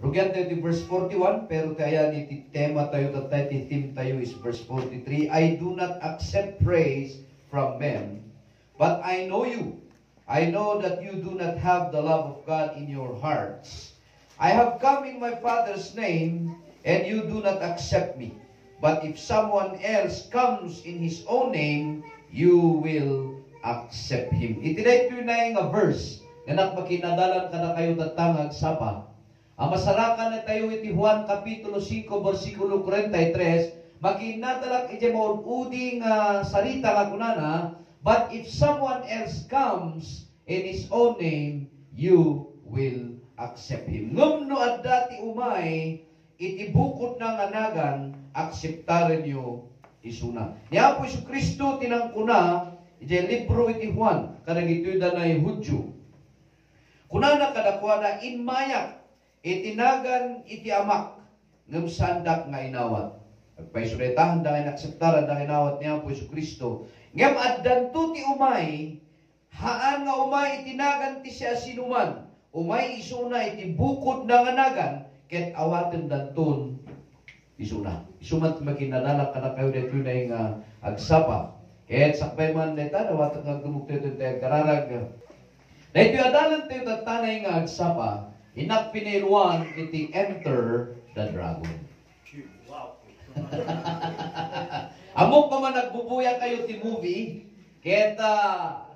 Rugyan tayo di verse 41, pero kaya ni tema tayo, tatay, theme tayo is verse 43. I do not accept praise from men, but I know you. I know that you do not have the love of God in your hearts. I have come in my Father's name, and you do not accept me. But if someone else comes in his own name, you will accept him. Itinay ito na yung verse, na nakmakinadalan ka na kayo tatangag sapa. Ang masarakan na tayo iti Juan Kapitulo 5, versikulo 43, makinadalak iti maududing sarita nga kunana, but if someone else comes in his own name, you will accept him. Ngam no at dati umay, itibukod ng anagan, akseptaren nyo isuna. Niya po Isu Kristo tinangkuna, iti libro iti Juan, kanang ito'y danay Hudyo. Kunana kadakwa na inmayak, itinagan iti amak, ngam sandak nga inawat. Agpaisuretahan da inakseptaran da inawat niya po Isu Kristo. Ngam addan ti umay, haan nga umay itinagan ti siya sinuman, umay isuna iti bukod ng anagan, ket awaten danton isuna. Isumat makinadala ka na kayo dito na yung agsapa. Ket sakbay man neta, awaten nga gumukto ito tayo kararag. Na ito adalan tayo tatanay nga agsapa, inak piniluan iti enter the dragon. Wow. Amok pa man nagbubuya kayo ti movie, ket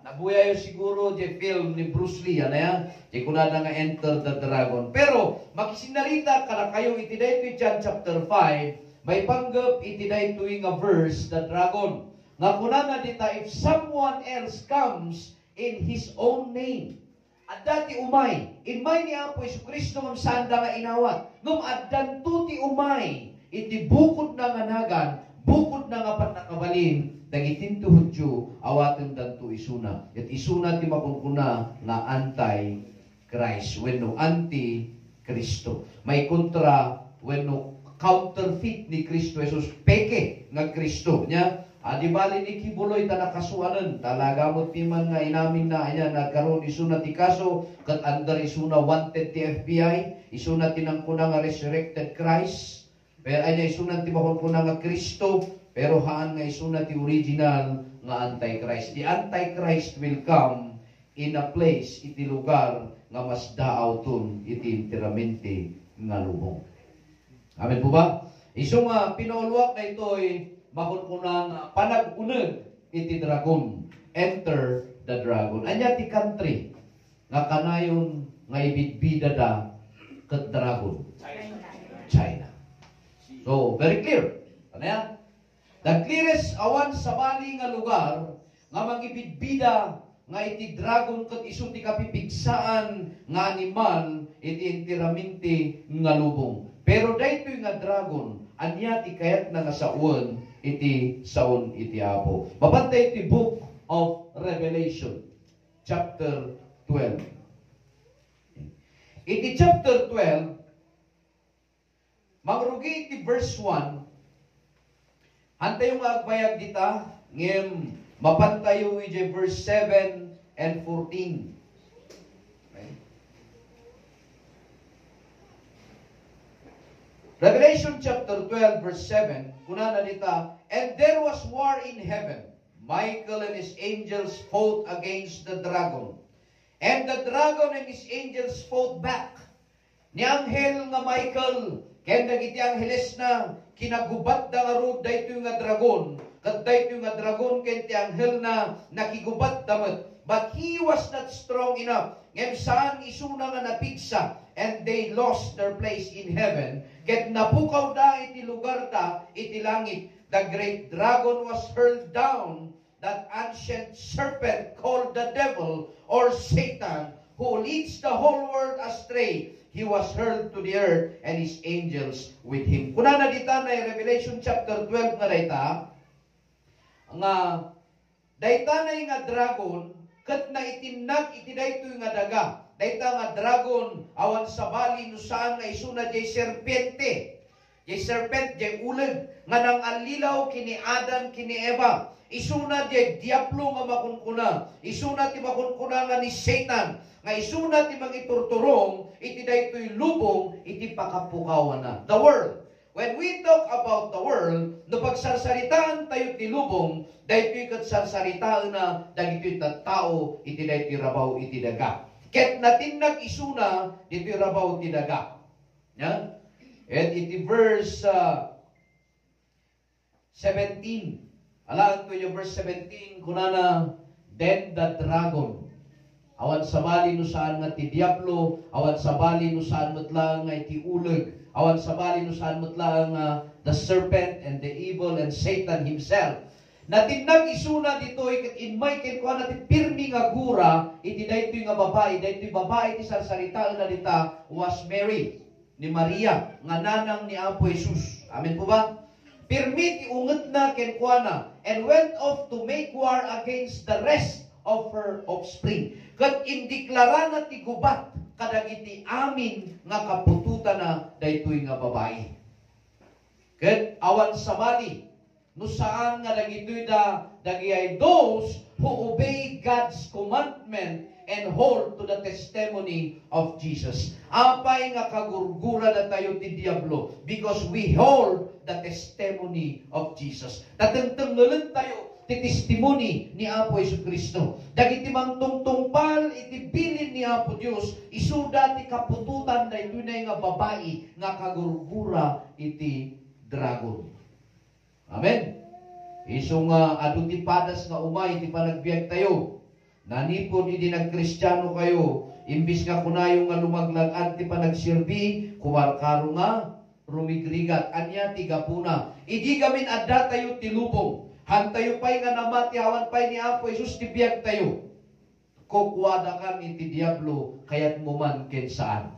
nabuya yung siguro di film ni Bruce Lee, ano yan? Di kunada nga enter the dragon. Pero, makisinarita ka na kayo, iti da ito John chapter 5, may panggap iti da ito nga verse, the dragon. Nga kunada dita, if someone else comes in his own name, at dati umay, inmay ni Apo Isu Kristo ng sanda nga inawat, nung addan tuti umay, iti bukod na nga nagan, bukod na nga patnakabalin, dagitin to Hudyo, awaten danto isuna. At isuna ti makunkuna nga anti-Christ. Wenno anti-Kristo. May kontra, wenno counterfeit ni Kristo Jesus. Peke nga Kristo. Nya, di bali ni Kibuloy ta nakasuanan. Talagamot piman nga inamin na anya nagkaroon isuna ti kaso. Kat under isuna wanted ti FBI. Isuna tinangkuna nga resurrected Christ. Pero anya isuna ti makunkuna nga Kristo. Pero haan nga isuna ti original nga Antichrist. The Antichrist will come in a place, iti lugar nga mas daaw iti enteramente nga lubong. Amen po ba? Iso nga pinauluak na ito ay makunkunang panag-unag iti dragon. Enter the dragon. Anya ti country nga kanayon nga ibidbida da ket dragon. China. So, very clear. Ano yan? The clearest awan sa bali nga lugar nga magibidbida nga iti dragon ket isu ti kapipigsaan nga animal iti enteramente nga lubong. Pero daytoy nga dragon anya ti kayat na nga saon iti saon iti Apo. Mabantay iti Book of Revelation chapter 12. Iti chapter 12 magrugi iti verse 1. Antay yung agbayag dita, ngem mapantayo iti verse 7 and 14. Okay. Revelation chapter 12 verse 7, kunana dita, and there was war in heaven. Michael and his angels fought against the dragon. And the dragon and his angels fought back. Ni anghel nga Michael, kaya nagiti angheles na kinagubat da nga rod dayto nga dragon. Kat dayto nga dragon kaya ti anghel na nakigubat damat. But he was not strong enough. Ngayon saan isuna nga napigsa and they lost their place in heaven. Ket napukaw da iti lugar da iti langit. The great dragon was hurled down, that ancient serpent called the devil or Satan, who leads the whole world astray. He was hurled to the earth and his angels with him. Kunana dita na Revelation chapter 12 nga dayta, nga dayta na nga dragon, kat na itinag iti dayto nga daga. Dayta nga dragon, awan sa bali no saan nga isuna jay serpiente. Jay serpent, jay uleg, nga nang alilaw kini Adan, kini Eva. Isuna jay diablo nga makunkuna. Isuna ti makunkuna nga ni Satan. Nga isuna ti mangiturturong, iti daytoy lubong, iti pakapukawan na. The world. When we talk about the world, no pagsarsaritaan tayo ti lubong, daytoy kat sarsaritaan na dagitoy tattao, iti daytoy rabaw iti daga. Ket natinag isuna, ditoy rabaw iti daga. Yeah? And iti verse 17. Alaan ko yung verse 17, kunana, then the dragon. Awan sa bali no saan nga ti diablo, awan sa bali no saan matlang nga iti uleg, awan sa bali no saan matlang the serpent and the evil and Satan himself. Natinag isuna dito, inmay ken kuha natin pirmi nga gura, iti daytoy nga babae, daytoy babae ti sarsaritaan na dita was Mary, ni Maria, nga nanang ni Apo Jesus. Amen po ba? Pirmi ti unget na ken kuha na, and went off to make war against the rest of her offspring. Kat indeklara na ti gubat, kadag iti amin nga kapututan na daytoy nga babae. Kat awan sa bali, no saan nga dagitoy dagiyay those who obey God's commandment and hold to the testimony of Jesus. Apay nga kagurgura na tayo ti diablo because we hold the testimony of Jesus. Tatengtengelan tayo ti testimony ni Apo Jesucristo. Dagiti mang tungtungpal iti bilin ni Apo Dios, isuda ti kapututan na tunay nga babae nga kagurgura iti dragon. Amen. Iso nga adun ti padas nga umay ti panagbiag tayo. Nanipod iti nagkristyano kayo, imbis nga kunayo nga lumaglagan ti panagsirbi, kuwarkaro nga rumigrigat anya ti gapuna. Idi gamin adda tayo ti lubong. Hantayo pay nga namati awan pay ni Apo Jesus ti biag tayo. Kukwada kan iti diablo kayat mo man ken saan.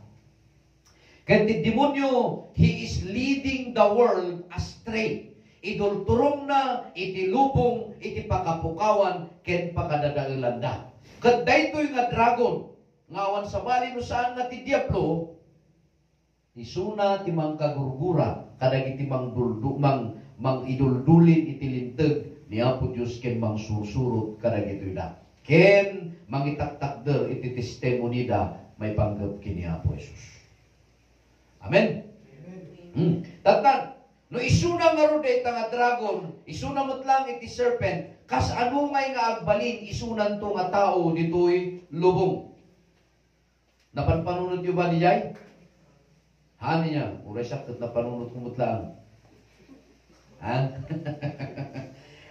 Ken ti demonyo, he is leading the world astray. Idulturong na, iti lubong, iti pakapukawan, ken pakadadailanda. Kat daytoy nga dragon, ngawan sa bali no saan nga ti diablo, isuna ti mang kagurgura, kadag iti mang iduldulin iti linteg, ni Apo Diyos ken mang sursurot, kadag ito'y da. Ken mangitaktakder iti testimony da, may panggap kini Apo Jesus. Amen? Tatan, no isuna nga ro dayta nga dragon, isuna matlang iti serpent, kas ano ngay nga agbalin, isunan to nga tao ditoy lubong. Napanpanunod yung ba ni Jay? Hani niya, uray sakit na panunod kumutlang. Ha?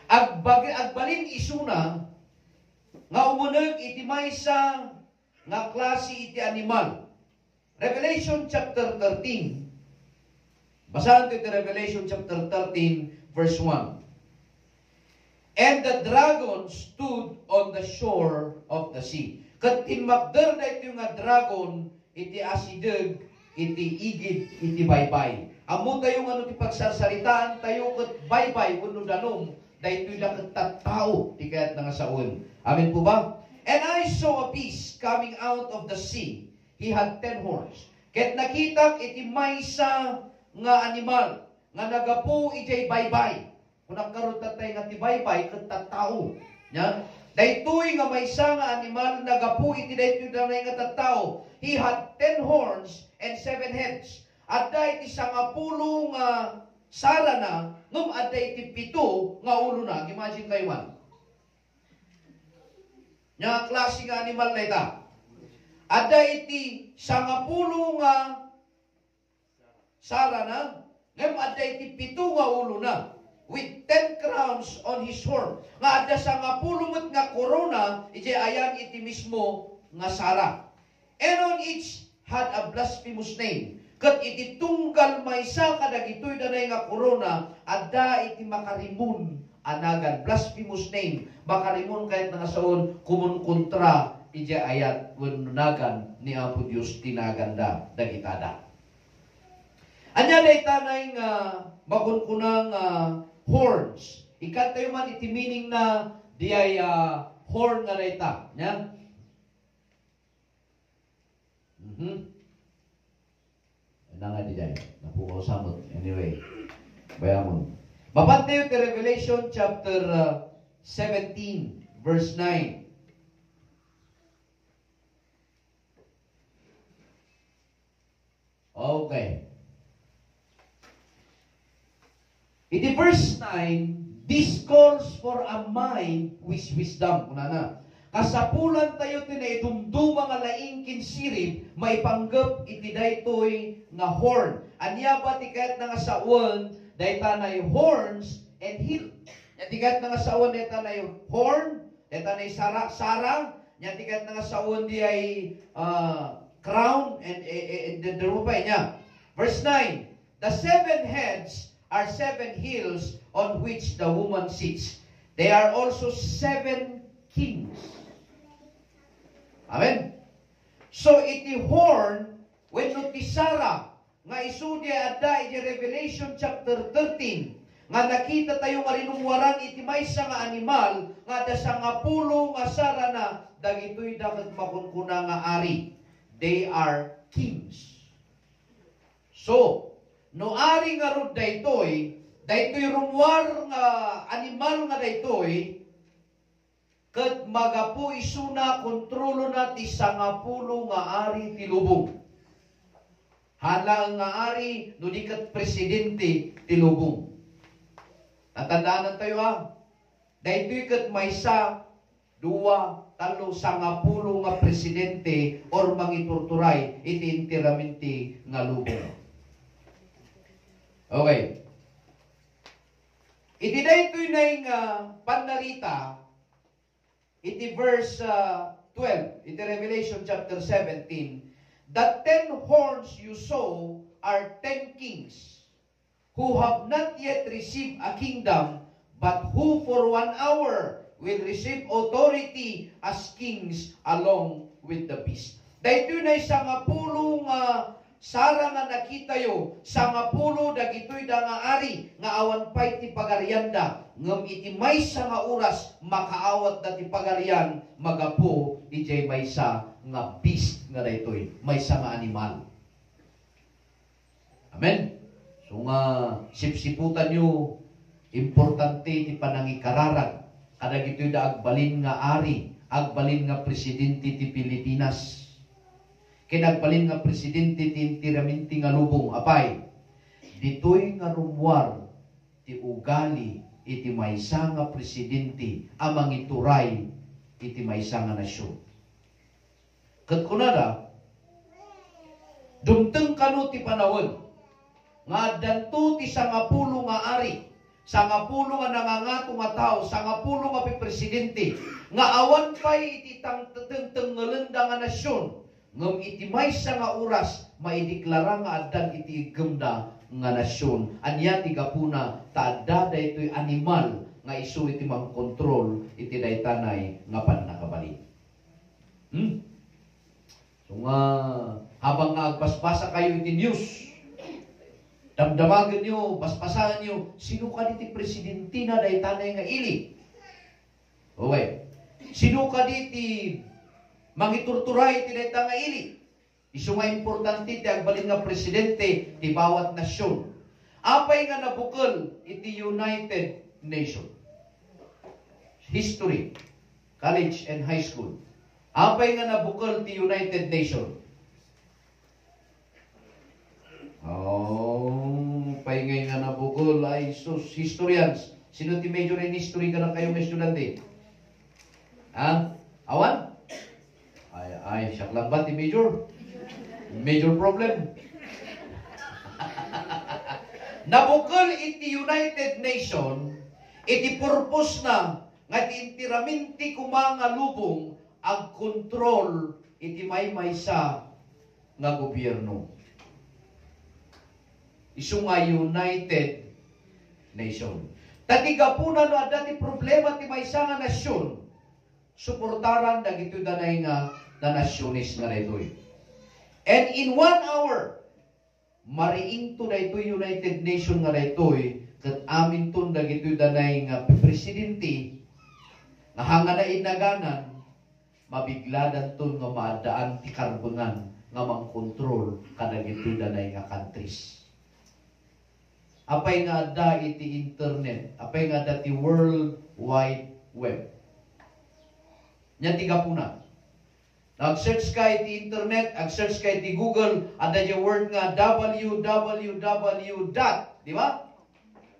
Agbalin isuna, nga umunag iti maysa nga klase iti animal. Revelation chapter 13. Basahan ito Revelation chapter 13, verse 1. And the dragon stood on the shore of the sea. Kat tinmakder na ito nga dragon, iti asideg, iti igid, iti baybay. Amo tayo nga ti pagsasaritaan tayo kat baybay, kuno danom, dahil ito'y lakat tao, ti kayat nga saon. Amen po ba? And I saw a beast coming out of the sea. He had 10 horns. Ket nakita iti maysa nga animal, nga nagapu iti baybay. Kung nagkaroon tatay nga ti baybay, ket tattao. Yan. Daytoy nga maysa nga animal, nagapu iti daytoy danay nga tattao. He had 10 horns and 7 heads. Adda iti 10 nga sara na, ngem adda iti 7 nga ulo na. Imagine kayo man. Nya klase nga animal na ita. Adda iti 10 nga sara na, ngem adda iti 7 nga ulo na, with 10 crowns on his horn. Nga adda 10 nga corona, iti ayan iti mismo nga sara. And on each had a blasphemous name. Kat iti tunggal maysa kadagitoy danay nga corona, adda iti makarimun anagan, blasphemous name. Makarimun kahit nga saon, kumun kontra iti ayat wenunagan ni Apo Dios tinaganda dagitada. Anya day tanay nga makunkunang horns. Ikat tayo man iti meaning na diay horn nga dayta, nya? Ano nga di dyan? Napukaw samot. Anyway, bayamon. Mapantay yung Revelation chapter 17, verse 9. Okay. In verse 9, this calls for a mind with wisdom. Kuna na. Kasapulan tayo tinaidumdum mga laing kinsirib, maipanggap iti daytoy nga horn. Anya ba tikat nga saon, dayta na horns and hill. Nya tikat nga saon, dayta na horn, dayta na sarang, nya tikat nga saon di ay crown and the rupay niya. Verse 9, the 7 heads are 7 hills on which the woman sits. They are also 7 kings. Amen. So iti horn when no ti Sarah nga isudi adda iti Revelation chapter 13 nga nakita tayo nga rinungwaran iti maysa nga animal nga da sangapulo nga sara na dagitoy daket makunkuna nga ari. They are kings. So no ari nga rod daytoy rumwar nga animal nga daytoy ket magapu isuna kontrolo na ti sangapulo nga ari ti lubong. Hala nga ari no di ket presidente ti lubong. Natandaan tayo daytoy ket maysa 2, 3, sangapulo nga presidente or mangiturturay iti interamenti nga lubong. Okay. Iti daytoy nay nga panarita iti verse 12, iti Revelation chapter 17, the 10 horns you saw are 10 kings who have not yet received a kingdom, but who for 1 hour will receive authority as kings along with the beast. Dahito na sangapulo nga sara nga nakita yo, sangapulo dagitoy da nga ari, nga awan pay ti pagarianda, ngem iti maysa nga oras makaawat da ti pagarian, magapo iti maysa nga beast nga daytoy, maysa nga animal. Amen. So nga sipsiputan nyo, importante ti panangikararag, kadagitoy da agbalin nga ari, agbalin nga presidente ti Pilipinas. Kinagbalin nga presidente ti interamenti nga lubong, apay, ditoy nga rumwar ti ugali iti maysa nga presidente amang ituray iti maysa nga nasyon. Ket kunada, dumteng kanu ti panawon nga addanto ti sangapulo nga ari, sangapulo nga nangangato nga tao, sangapulo nga presidente nga awan pay iti tengtengelenda nga nasyon. Ngem iti maysa nga oras maideklara nga addan iti igemda nga nasyon. Anya ti gapuna ta adda daytoy animal nga isu iti mangkontrol iti daytanay nga pannakabalin. So nga habang nga agpasbasa kayo iti news, damdamagan nyo, paspasahan nyo, sino ka diti presidente na daytanay nga ili? Okay. Sino ka diti mangiturturay ti dayta nga ili? Isu nga importante ti agbalin nga presidente ti bawat nasyon. Apay nga nabukol iti United Nations. History, college and high school. Apay nga nabukol ti United Nations. Paingay nga nabukol ay sus historians. Sino ti major in history ka na kayo nga estudyante? Awan? Ay, siya lang ba ti major? Major problem. Nabukol iti United Nation, iti purpose na nga ti interamenti kumanga lubong ag control iti maymaysa nga gobyerno. Isu nga United Nation. Tatiga po na no adda ti problema ti maysa nga nasyon, suportaran dagito danay nga na nasyonis nga daytoy. And in 1 hour, mariing to daytoy United Nation nga daytoy, ket amin ton dagitoy danay nga presidente nga hanga na inaganan, mabigladan ton nga maadaan ti karbengan nga mang-control kadag ito'y danay nga countries. Apay nga da iti internet, apay nga da ti World Wide Web. Nya tiga puna. Nag-search ka iti internet, ag-search ka iti Google, ada yung word nga www. Di ba?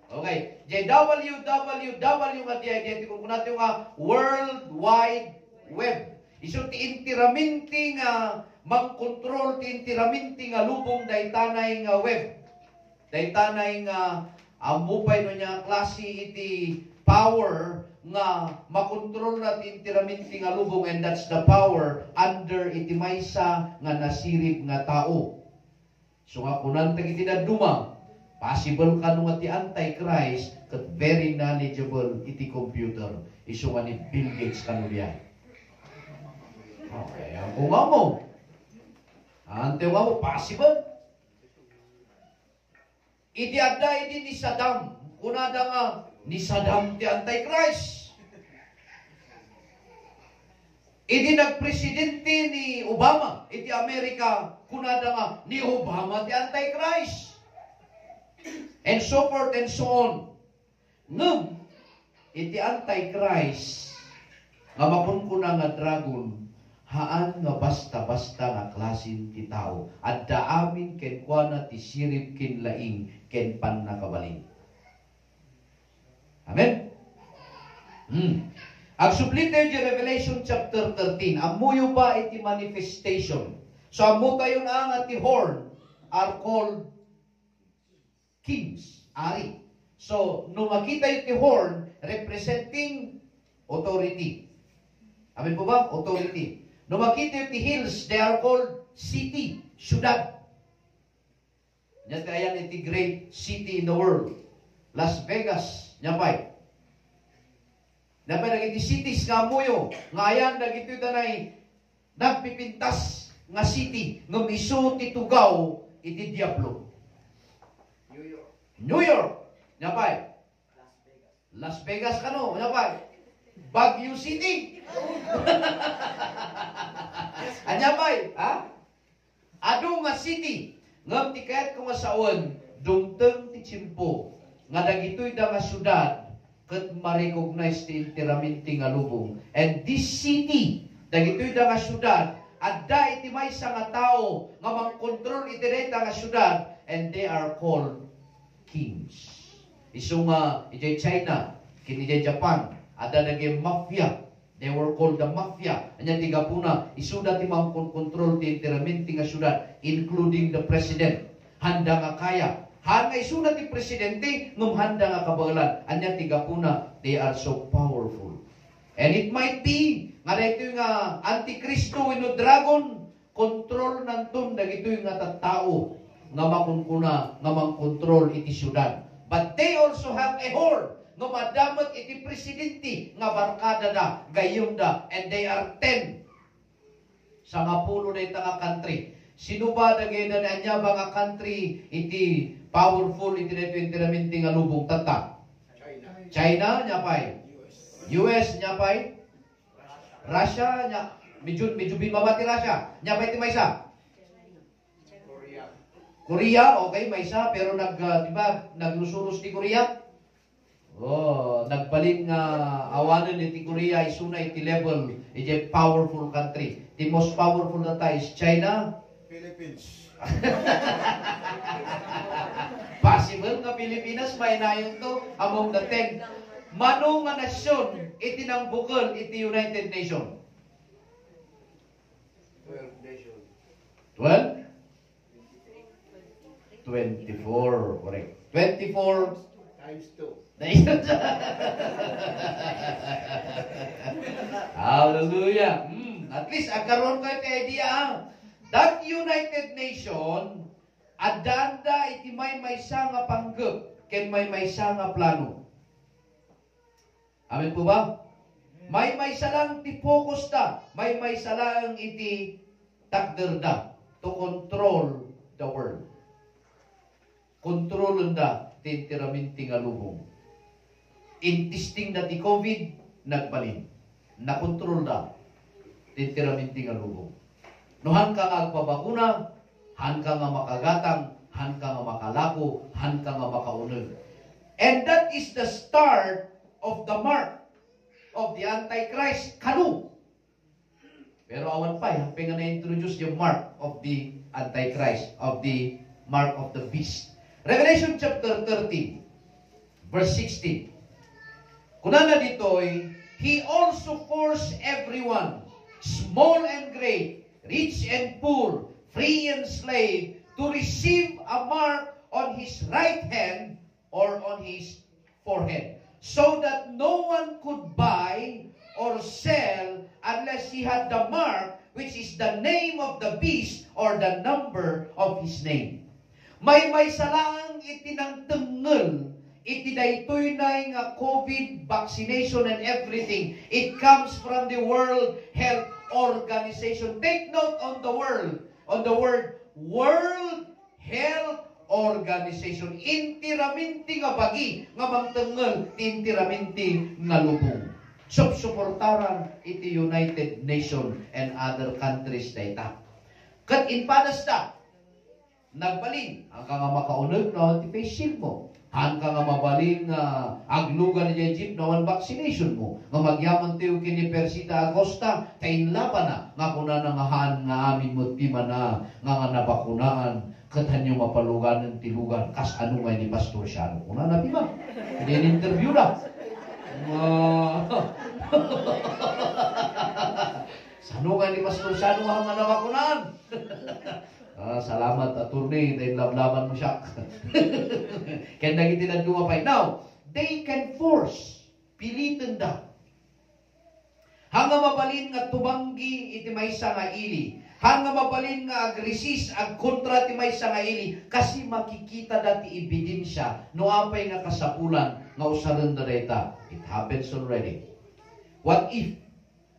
Okay. Di www nga di kung natin nga World Wide Web. Iso ti intiraminti nga mag-control ti intiraminti nga lubong daytanay nga web. Daytanay nga amupay no niya klase iti power nga makontrol na ti intiraminti nga lubong, and that's the power under iti maysa nga nasirip nga tao. So nga kunan tag iti daduma, possible ka nung ti Antichrist kat very knowledgeable iti computer. Iso nga ni Bill Gates kanulian. Okay, ako nga mo. Ante nga mo, possible. Iti adda iti ni Saddam. Kunada nga, ni Saddam ti Antichrist. Iti nagpresidente ni Obama, iti Amerika, kunada nga, ni Obama ti Antichrist. And so forth and so on. Ngem, iti Antichrist, nga makunkuna nga dragon, haan nga basta-basta nga klasin ti tao. At daamin ken kuana ti sirip ken laing ken pannakabaling. Amen? Ang sublite di Revelation chapter 13, amuyo ba iti manifestation. So amu tayo na nga ti horn are called kings, ari. So, nung makita yung ti horn, representing authority. Amen po ba? Authority. Nung makita yung ti hills, they are called city, syudad. Yan kaya iti great city in the world. Las Vegas, nyapay. Nyapay nagiti cities nga muyo. Nga ayan nagiti danay nagpipintas nga city. Ngam iso ti tugaw iti Diablo. New York. Nyapay. Las Vegas kano, nyapay. Baguio City. Anyapay, ha? Ado nga city. Ngam ti kayat ko nga saon, dumteng ti tsimpo. Nga dagitoy da nga syudad, ket ma-recognize ti intiraminti nga lubong. And this city, dagitoy da nga syudad, adda iti maysa nga tao nga mang-control iti dayta nga syudad, and they are called kings. Isu nga iti China, kini iti Japan, ada naging mafia. They were called the mafia. Anya tiga puna, isuda ti mang-control ti intiraminti nga syudad, including the president. Handa nga kaya. Hanga isuda ti presidente, ngum handa nga kabagalan. Anya tiga puna, they are so powerful. And it might be, nga dito nga antikristo ino dragon, control nanton dagito nga tattao, nga makunkuna, nga mang-control iti syudad. But they also have a horn, nga madamot iti presidente, nga barkada da, gayon da, and they are 10. Sa nga pulo na ita nga country. Sino ba nagay na niya ba nga country iti powerful iti neto intiraminti nga lubong tata? China, nyapay. US, nyapay. Russia, medyo bimabati Russia. Nyapay ti maysa. Korea, okay, maysa, pero di ba, naglusurus ti Korea? Oh, nagbaling awanan iti Korea, isuna iti level, iti powerful country. The most powerful na tayo is China, Philippines. Possible nga Pilipinas may nayon to among the 10. Mano nga nasyon iti nang bukol iti United Nations? 12 nations. 12? 24, correct. 24 Times 2. Hallelujah. At least agkaroon kayo kay idea. That United Nation adanda iti may maysa nga panggep ken may maysa nga plano. Amen po ba? May maysa lang ti focus ta, may maysa lang iti takder da to control the world. Kontrolon da ti intiraminti nga lubong. Intisting na ti COVID, nagbalin. Nakontrol na. Tintiraminti nga lubong. No han ka nga agpabakuna, han ka nga makagatang, han ka nga makalako, han ka nga makaunod. And that is the start of the mark of the Antichrist, kanu. Pero awan pa, hanggang nga na-introduce yung mark of the Antichrist, of the mark of the beast. Revelation chapter 13, verse 16. Kunana dito'y, He also forced everyone, small and great, rich and poor, free and slave, to receive a mark on his right hand or on his forehead, so that no one could buy or sell unless he had the mark, which is the name of the beast or the number of his name. May salaang itinangtengel, iti daytoy na nga COVID vaccination and everything. It comes from the World Health Organization. Take note on the word World Health Organization. Intiraminti nga bagi nga mangtengel, intiraminti nga lubong. Suportaran iti United Nations and other countries dayta. Kat inpadasta nagbalin ang nga makaunod na ti face shield mo. Han ka nga mabalin nga aglugan ni Egypt na one vaccination mo. Nga magyaman tayo kini Persita Agosta, kainlaban na. Nga kuna na nga han nga amin mo tima na nga nabakunaan. Katan yung mapalugan ng tilugan. Kas ano nga ni Pastor Shano. Kuna na tima. Hindi in-interview na. Sano nga ni Pastor Shano nga nabakunaan. Salamat, attorney, dahil lablaban mo siya. Kaya naging tinagdumapay. Now, they can force, pilitin da. Hanga mabalin nga tubanggi iti maysa nga ili. Hanga mabalin nga agresis, agkontra ti maysa nga ili. Kasi makikita dati ebidensya, no apay nga kasapulan, nga usaran da dayta. It happens already. What if,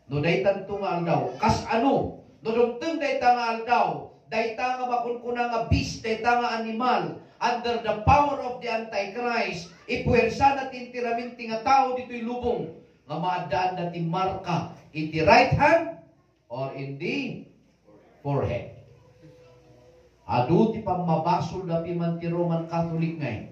no daytan to nga aldaw, kas ano, no dumteng dayta nga aldaw, dayta nga makunkuna nga beast, dayta nga animal, under the power of the Antichrist, ipuwersa natin tiraminti nga tao dito'y lubong, nga maadaan natin marka, iti right hand, or in the forehead. Adu ti pamabasol na piman ti Roman Catholic ngay,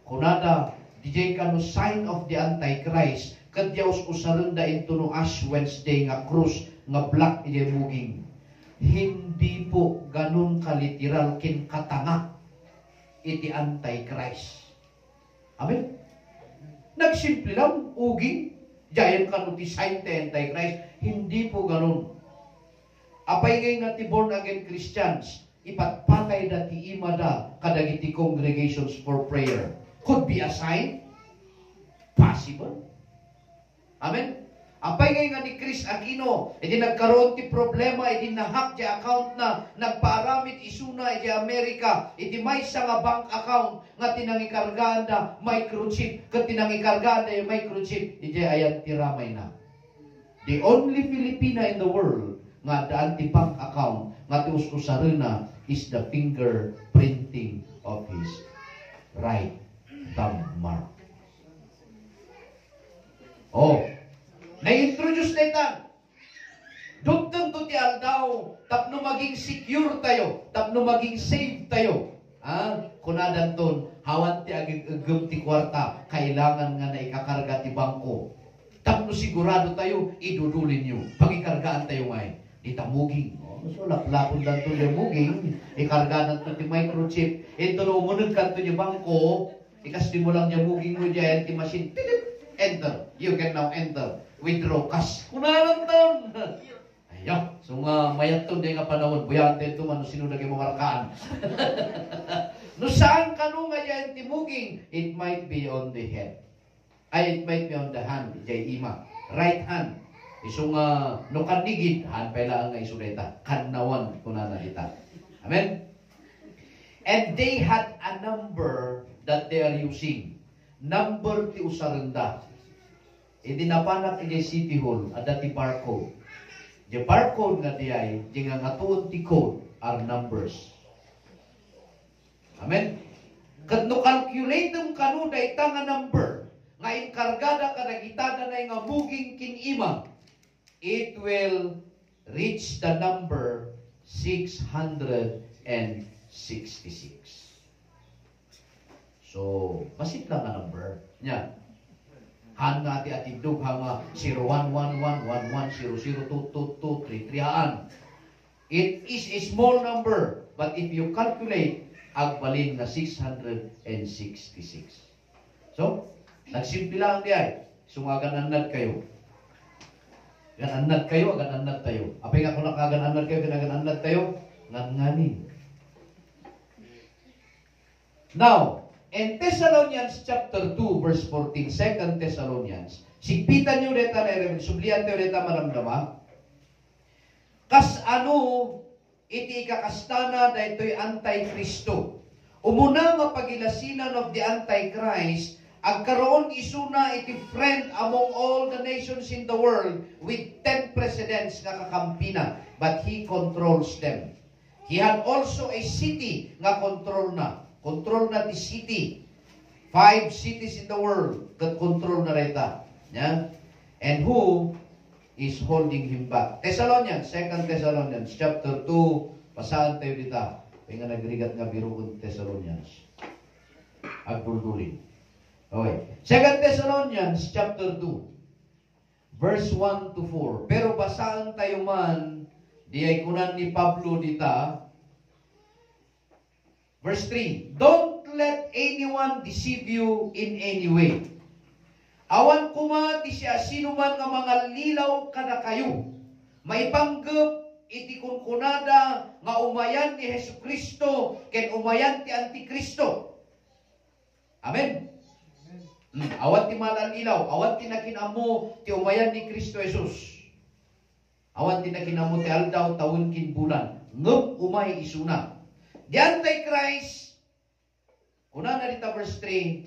kunada, DJ ka no sign of the Antichrist, kadyaws usarenda into no Ash Wednesday nga cross, nga black iti muging. Hindi po ganun kaliteral kin katanga iti Antichrist. Amen? Nagsimple lang, uging, jayan ka no ti sign ti Antichrist. Hindi po ganun. Apay ngay nga ti born again Christians, ipatpatay da ti imada kadagiti congregations for prayer. Could be a sign. Possible. Amen? Apay ngay nga ni Chris Aquino, edi nagkaroon ti problema, edi nahack ti account na, nagpaaramit isuna edi Amerika, edi may sa nga bank account, nga tinangikargaan da microchip, kat tinangikargaan da yung microchip, edi ayan tiramay na. The only Filipina in the world, nga daan ti bank account, nga ti uskusarena, is the fingerprinting of his right thumb mark. Oh, na-introduce na itan. Dugtong to ti aldaw, tapno maging secure tayo, tapno maging safe tayo. Kunadan ton, hawan ti agigagam ti kwarta, kailangan nga na ikakarga ti bangko. Tapno sigurado tayo, idudulin nyo. Pagikargaan tayo ngay, di tamuging. So, laplapon lang to yung muging, ikargaan to ti microchip, ito no, umunod ka to yung bangko, ikas di mo lang yung muging mo dyan, ti machine, enter. You can now enter. Withdraw cash. Kunaran taon. Ayaw. So nga, mayat to di nga panahon. Buyante ito man, sino naging mamarkaan. No saan ka no nga yan timuging? It might be on the head. It might be on the hand. Jay ima. Right hand. Iso nga, no kanigid, han pala nga isuleta. Kanawan, kunana ita. Amen? And they had a number that they are using. Number ti usarenda. Hindi napanak ini City Hall, ada ti barcode. The barcode nga diay, di nga ngatuon ti code are numbers. Amen? Kat no calculatum kanu dayta nga number, nga inkargada kadagitada na nga buging kinima, it will reach the number 666. So, masit lang nga number. Nya. Han nga ati atidog hanga 011111002223 haan. It is a small number, but if you calculate, agbalin na 666. So, nagsimple lang di ay. Sungagananad kayo. Gananad kayo, gananad tayo. Apay nga kung nakagananad kayo, ganagananad tayo, nganganin. Now, in Thessalonians chapter 2, verse 14, 2 Thessalonians, sigpitan nyo deta na sublihan tayo deta maramdama, kas ano, iti ikakastana da ito'y anti-Kristo. Umuna nga pagilasinan of the anti-Christ, agkaroon isuna iti friend among all the nations in the world with 10 presidents nga kakampina, but he controls them. He had also a city nga control na ti city. 5 cities in the world that control na reta. Yeah? And who is holding him back? Thessalonians, 2 Thessalonians, chapter 2, pasahan tayo dita. Kaya nga nagrigat nga birukon Thessalonians. Agduldulin. Okay. 2 Thessalonians, chapter 2, verse 1 to 4. Pero basahan tayo man, di ay kunan ni Pablo dita, verse 3, don't let anyone deceive you in any way. Awan kuma ti siya sino man nga mga lilaw kada kayo. Maipanggap iti kunkunada nga umayan ni Jesucristo ken umayan ti Antikristo. Amen. Awan ti malan ilaw, awan ti nakinamo ti umayan ni Kristo Jesus. Awan ti nakinamo ti aldaw tawon kin bulan. Ngem umay isuna. The Antichrist, kuna na dita verse 3,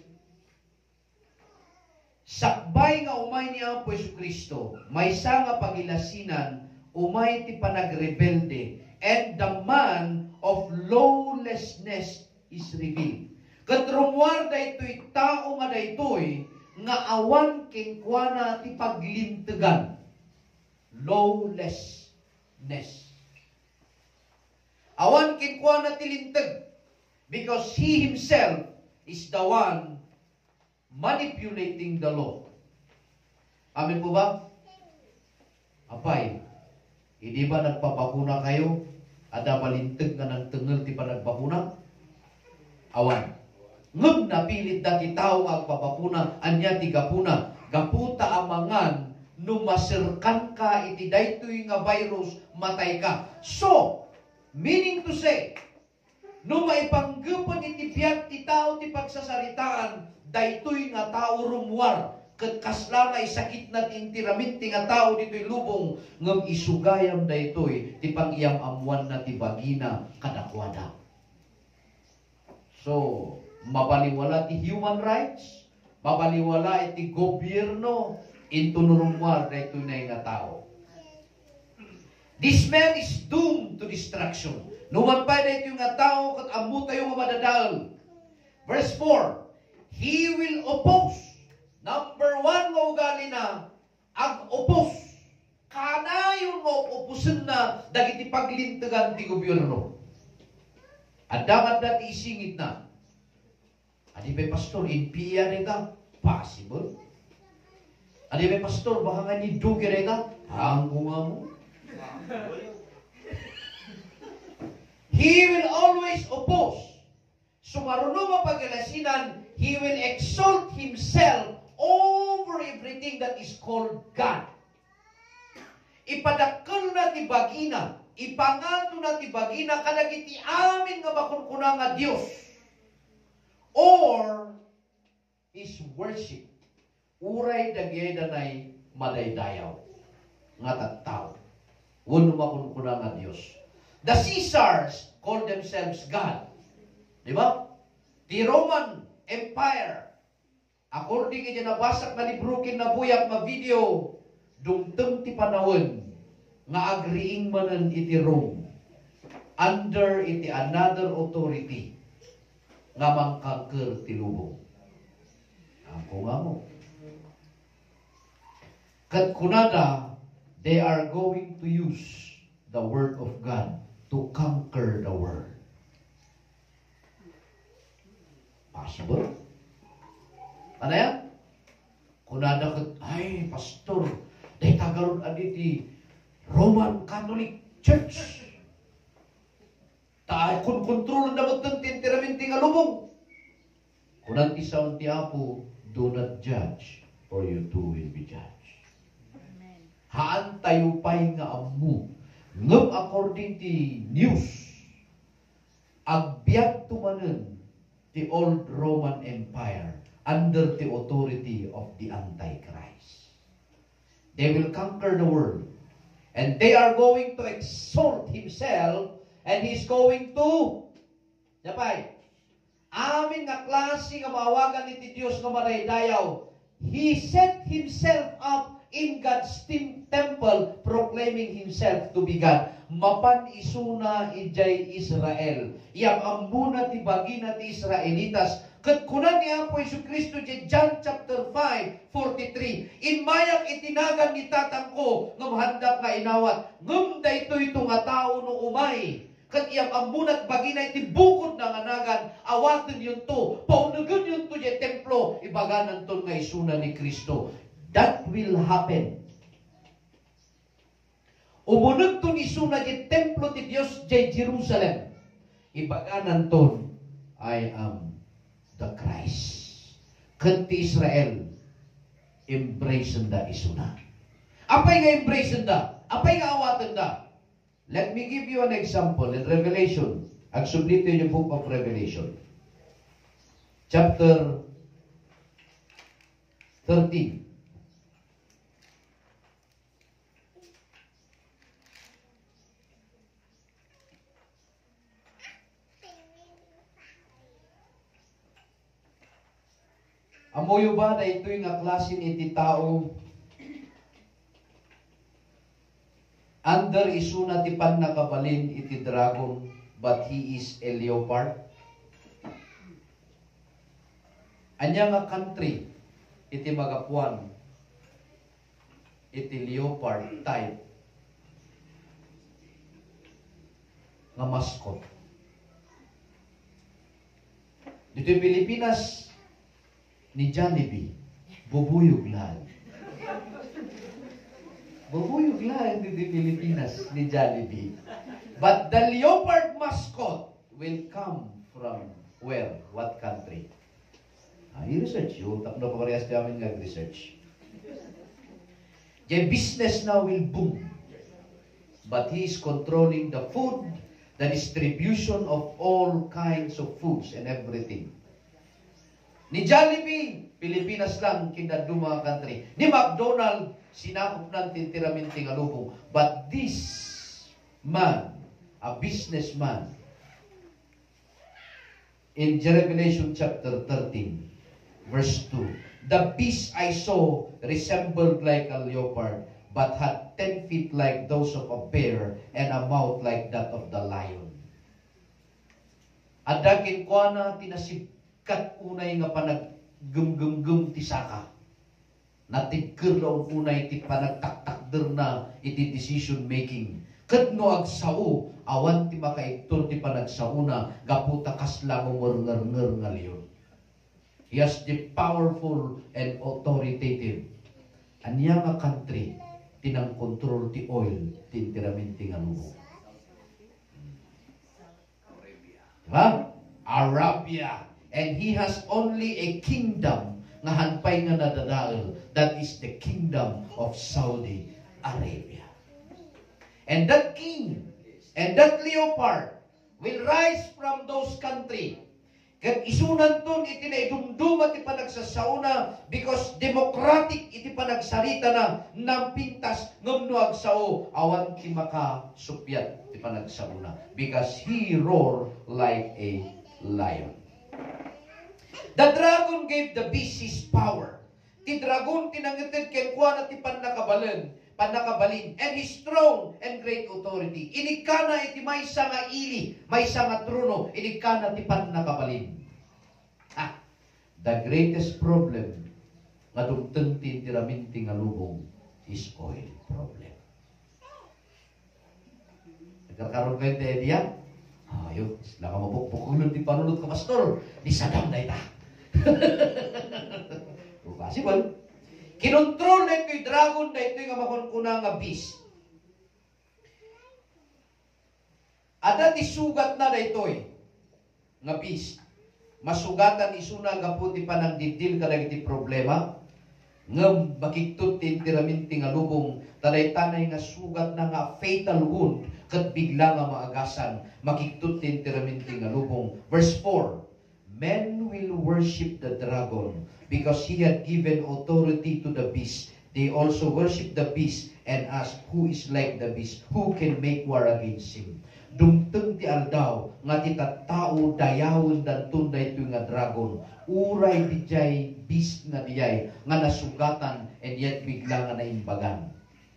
sakbay nga umay niya po Yesu Kristo, may sa nga pagilasinan, umay ti panagrebelde, and the man of lawlessness is revealed. Katrumwar da ito'y tao nga da ito'y, nga awan kinkwana ti paglintegan. Lawlessness. Awan kinkwa na tilintag because he himself is the one manipulating the law. Amin po ba? Apay, hindi ba nagpapakuna kayo? Ada balintag nga ng tengel ti panagbakuna? Awan. Ngem napilit dati tao nga agpapakuna, anya ti gapuna. Gaputa amangan, numasirkan ka iti daytoy nga virus, matay ka. So, meaning to say, no maipanggupan iti biyak ti tao ti pagsasaritaan, daytoy nga tao rumwar, ket kasla nga isakit na ti intiraminti nga tao dito'y lubong, ngem isugayam daytoy ti pag-iyam-amuan na ti bagina kadakwada. So, mabaliwala ti human rights, mabaliwala iti gobyerno, intunurumwar daytoy na nga tao. This man is doomed to destruction. Numan pa na ito nga tao kat amu tayo nga madadal. Verse 4, he will oppose. Number 1 nga ugali na, ag-oppose. Kana yung nga opposin na dagiti paglintagan ti gobyerno. Adamat dati isingit na. Adi ba pastor, inpiya reka? Possible. Adi ba pastor, baka nga ni dugi reka? Hanggo nga mo. He will always oppose. Sumaruno mapagilasinan, he will exalt himself over everything that is called God. Ipadakkel na ti bagina, ipangato na ti bagina kadagiti amin nga bakunkuna nga Dios. Or his worship. Uray dagay danay madaydayaw nga tattao. Wano makunkuna nga Diyos. The Caesars call themselves God. Di ba? The Roman Empire, according iti nabasak na libro kin nabuyak na video, dumteng ti panawon nga agriing manan iti Rome under iti another authority nga mangkangker ti lubong. Ako nga mo. Kat kunada, they are going to use the word of God to conquer the world. Possible? Ano yan? Kung nadakot, ay, pastor, dahil tagaroon aditi Roman Catholic Church. Tayo kung kontrol na matang tintiramente nga lubong. Kung nanti sa unti apo, do not judge, or you too will be judged. Haan tayo pa'y nga amu. Ngam according to news, agbiag tumanan the old Roman Empire under the authority of the Antichrist. They will conquer the world. And they are going to exalt himself, and he's going to, yapay, amin nga klase nga maawagan ni Diyos nga maraydayaw. He set himself up in God's temple, proclaiming himself to be God. Mapan isuna ijay Israel. Iyang ambuna ti bagina ti Israelitas. Kat kunan ni Apo Jesu-Kristo di John chapter 5:43. Inmayak itinagan ni tatang ko ngam handak nga inawat. Ngam daytoy ito nga tao no umay. Kat iyang ambunat bagina iti bukod na nganagan, awaten yun to. Paunagan yun to di templo. Ibaganan to nga isuna ni Kristo. That will happen. Umunod to isuna di templo ti Dios di Jerusalem. Ibaganan to, I am the Christ. Kanti Israel, embrace da isuna. Apay nga embrace da? Apay nga awatan da? Let me give you an example in Revelation. Agsublito yung book of Revelation. Chapter 13. Amoyo ba na ito'y nga klase iti tao under isuna ti pan nakabalin iti dragon, but he is a leopard? Anya nga country iti magapuan iti leopard type nga mascot. Dito Pilipinas, ni Jollibee, bubuyog lang. Bubuyog lang dito Pilipinas, ni Jollibee. But the leopard mascot will come from where? What country? I-research yun. Tapno pa parehas namin nag-research. The business now will boom. But he is controlling the food, the distribution of all kinds of foods and everything. Ni Jollibee, Pilipinas lang, kinaduma country. Ni McDonald, sinakop ng tintiraminting alubong. But this man, a businessman, in Revelation chapter 13, verse 2, the beast I saw resembled like a leopard, but had 10 feet like those of a bear, and a mouth like that of the lion. Adagin ko na tinasibkat unay nga panag-gum-gum-gum ti saka. Natigker laon unay ti panagtaktakder na iti decision making. Kat no agsao, awan ti makaiktor ti panagsauna, gaputa kasla ngumurnger nga leon. He has the powerful and authoritative. Anya nga country, tinang control ti oil, ti intiraminti nga lubo. Diba? Arabia. And he has only a kingdom nga hanpay nga nadadaal. That is the kingdom of Saudi Arabia. And that king and that leopard will rise from those country. Kat isunan ton iti na idumduma ti panagsasauna because democratic iti panagsarita na nampintas ngumno agsao awan ti makasupyat ti panagsauna because he roar like a lion. The dragon gave the beast his power. Ti dragon tinangited ken kuana ti panakabalin, and his throne and great authority. Inikana iti maysa nga ili, maysa nga trono, inikana ti panakabalin. The greatest problem nga dumteng ti intiraminti nga lubong is oil problem. Karon ko yung idea. Ayun, sila ka mapukpukulun di panunod ka, pastor. Ni Saddam na ita. Possible. Kinontrol na ito yung dragon na ito yung makunkuna nga beast. Ada ti sugat na ito nga beast. Masugatan isuna nga po ti panang didil ka na iti problema. Nga makiktot ti intiraminti nga lubong. Tanay-tanay nga sugat na nga fatal wound. Kat bigla nga maagasan. Makiktot ti intiraminti nga lubong. Verse 4. Men will worship the dragon because he had given authority to the beast. They also worship the beast and ask, who is like the beast? Who can make war against him? Dumteng ti aldaw nga ti tattao dayawon dantun daytoy nga dragon. Uray dijay beast nga dijay nga nasugatan and yet bigla nga naimbagan.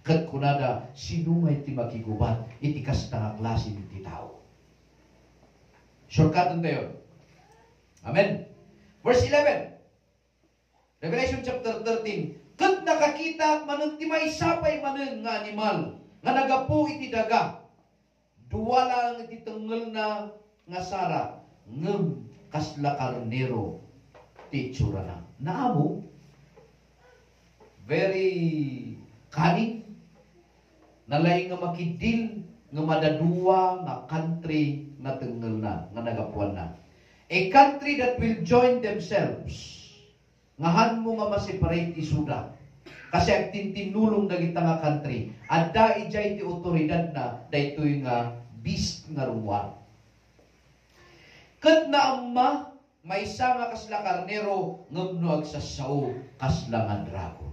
Ket kunada sinumay ti makigubat iti kasta nga klase ti tao. Shortcut tayo. Amen. Verse 11. Revelation chapter 13. Ket nakakita manen ti maisapay manen nga animal nga nagapu iti daga. Duwa lang iti tengel na nga sara ngem kasla karnero ti itsura na. Naamo very cunning. Nalay nga makidil nga madaduwa nga country na tengel na nga nagapuan na. A country that will join themselves. Ngahan mo nga ma-separate isuda. Kasi ang tintinulong dagita nga country. Adda ijay ti otoridad na daytoy nga beast nga rumwa. Ket na amma maysa nga kasla karnero ngem no agsasao kasla nga dragon.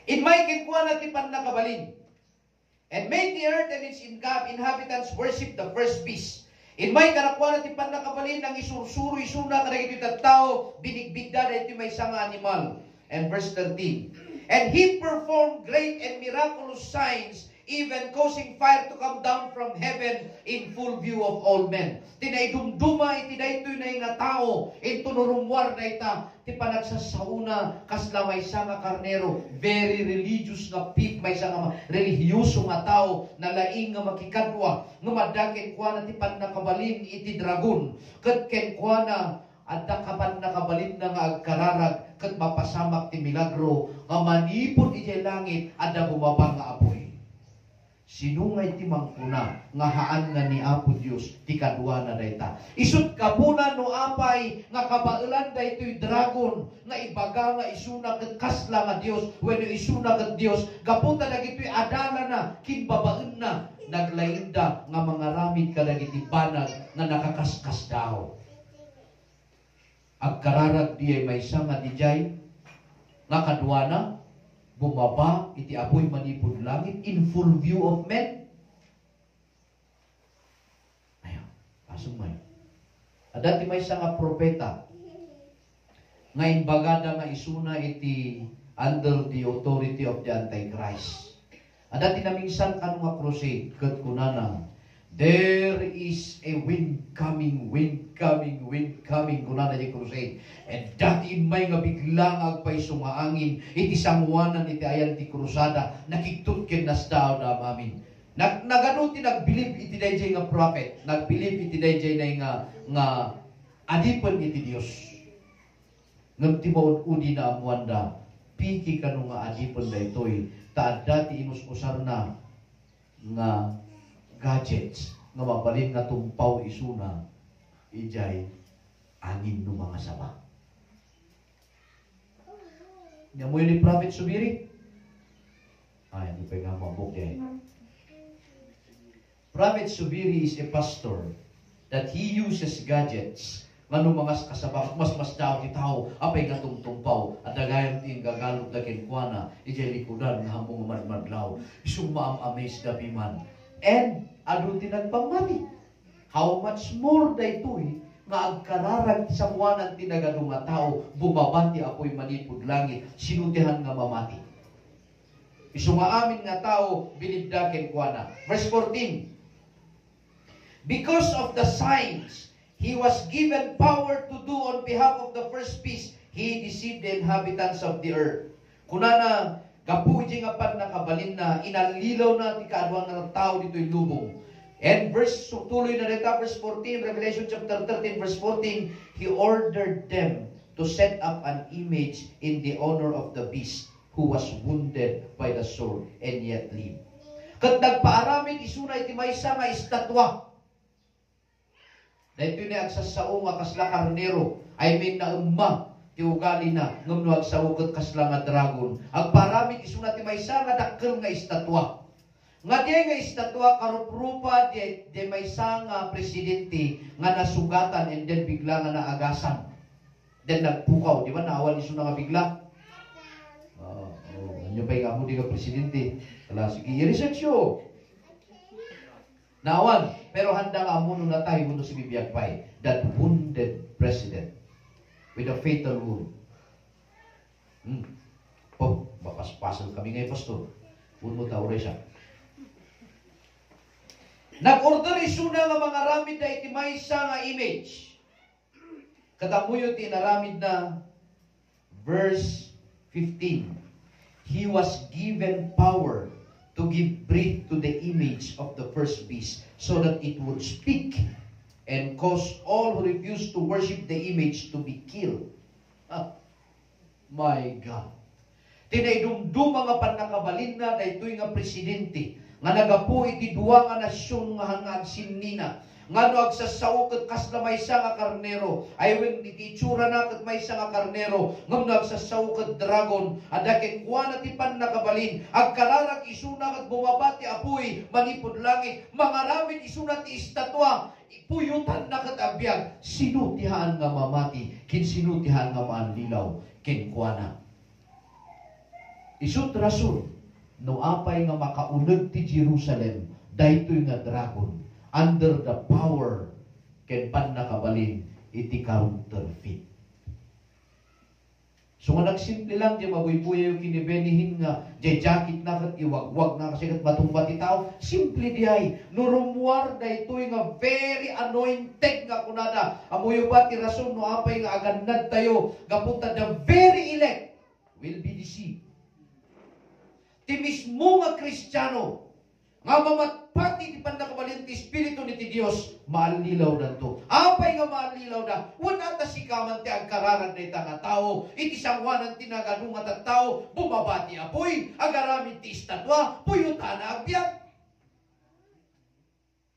It may kikuha na ti panakabalin. And made the earth and its inhabitants worship the first beast. In may karakuha na ti panakabalin ng isursuro isuna kadagiti tattao binigbigda daytoy maysa nga animal. And verse 13. And he performed great and miraculous signs, even causing fire to come down from heaven in full view of all men. Tinaidumduma iti daytoy na nga tao, ito nurumwar na ita, ti panagsasauna, kasla maysa nga karnero, very religious nga pip, maysa nga religyoso nga tao, na laing nga makikadwa, nga madakin kwa na ti panakabalin iti dragon, ket ken kwa na, adda kapan nakabalin na nga agkararag, ket mapasamak ti milagro, nga manipod iti langit, adda bumaba nga apoy. Sinungay ti mangkuna nga haan nga ni Apo Dios ti kadwa na dayta. Isut kapuna no apay nga kabailan daytoy dragon nga ibaga nga isuna ket kasla nga Dios wenno isuna ket Dios gaputa dagitoy adala na kinbabaen na naglainda nga mangaramid kadagiti banag nga nakakaskas daw. Agkararag diay maysa nga dijay nga kadwa na bumaba iti apoy manipod langit in full view of men. Ayan, pasumay. Adati may nga propeta nga imbagada nga isuna iti under the authority of the Antichrist. Adati na minsan kanu nga crusade ket kunana there is a wind coming kunana di crusade. And dati may nga biglang agpaiso nga angin iti sanguanan iti ayan ti krusada nakiktot ken nasdaaw na mamin. Nagano ti nagbilib iti dayjay nga prophet, nagbilib iti dayjay nga adipen iti Dios. Ngem ti maud-udi na amuanda piki kanu nga adipen daytoy ta dati inus-usar na nga gadgets nga mabalin nga tumpaw isuna ijay angin no mga sama. Nyamoy ni Prophet Subiri? Ay, hindi pa nga mabuk yan. Prophet Subiri is a pastor that he uses gadgets ngano mga kasabak mas daw ti tao apay nga tungtumpaw at dagayam ti gagalot da kenkwana ijay likudan nga hambong madmadlaw isung maam-amaze da piman and adu ti nagpamati. How much more daytoy nga agkararag ti sanguanan ti nagadunga tao bumabati apoy manipod langit sinutihan nga mamati. Isu nga amin nga tao binibdaken kuana. Verse 14. Because of the signs he was given power to do on behalf of the first beast, he deceived the inhabitants of the earth. Kunana Kapuji nga pan nakabalin na, inalilaw na ti kaadwa nga tao dito'y lubong. And tuloy na dito, verse 14, Revelation chapter 13, verse 14, He ordered them to set up an image in the honor of the beast who was wounded by the sword and yet lived. Kat nagpaaramid isuna iti maysa nga estatwa. Dahito ni agsasao nga kasla karnero, I mean na umma, ti ugali na, ngam no agsao kat kasla nga dragon. Agparamid isuna iti maysa nga dakkel nga estatwa. Nga di nga estatwa karuprupa di maysa nga presidente nga nasugatan and then bigla nga naagasan. Then nagpukaw, di ba naawal isuna nga bigla? Ano pa yung amo di ka presidente? Kala, sige, i-research yun. Naawan, pero handa nga amo na tayo mundo si Bibiyagpay, that wounded president with a fatal wound. Bapas-pasal kami ngayon, pastor. Huwag mo tao siya. Nag-order isuna nga mga ramid na itimaysa nga image. Katamuyo tinaramid na verse 15. He was given power to give breath to the image of the first beast so that it would speak and cause all who refuse to worship the image to be killed. My God. Tinaydumdum mga panakabalin na daytoy nga presidente nga nagapu iti duwa nga nasyon nga hangag sinina nga no agsasaw ket kasla maysa nga karnero ay when iti itsura na ket maysa nga karnero ngam no agsasaw ket dragon ada ken kuana ti panakabalin agkalarak isuna ket bumabati apoy manipod langit mangaramid isuna ti estatwa puyutan na ket abiyag sinutihan nga mamati kin sinutihan nga maanlilaw ken kuana isut rason no apay nga makauneg ti Jerusalem daytoy nga dragon under the power ken panakabalin iti counterfeit. So nga nagsimple lang di mabuy-buya yung kinibenihin nga di jacket na kat iwagwag na kasi kat matumba ti tao. Simple di ay nurumuar da ito'y nga very anointed nga kunada. Amuyo ba ti rason no apay nga agandad tayo gapunta the very elect will be deceived. Ti mismo nga Kristiyano nga mamatpati ti panakabalin ti Espiritu ni ti Dios maalilaw na to. Apay nga maalilaw na, wala ta sikaman ti agkararan na ita nga tao, iti sangwanan ti nagadungat at tao, bumabati apoy, agaramid ti estatwa, puyutan na agbyat.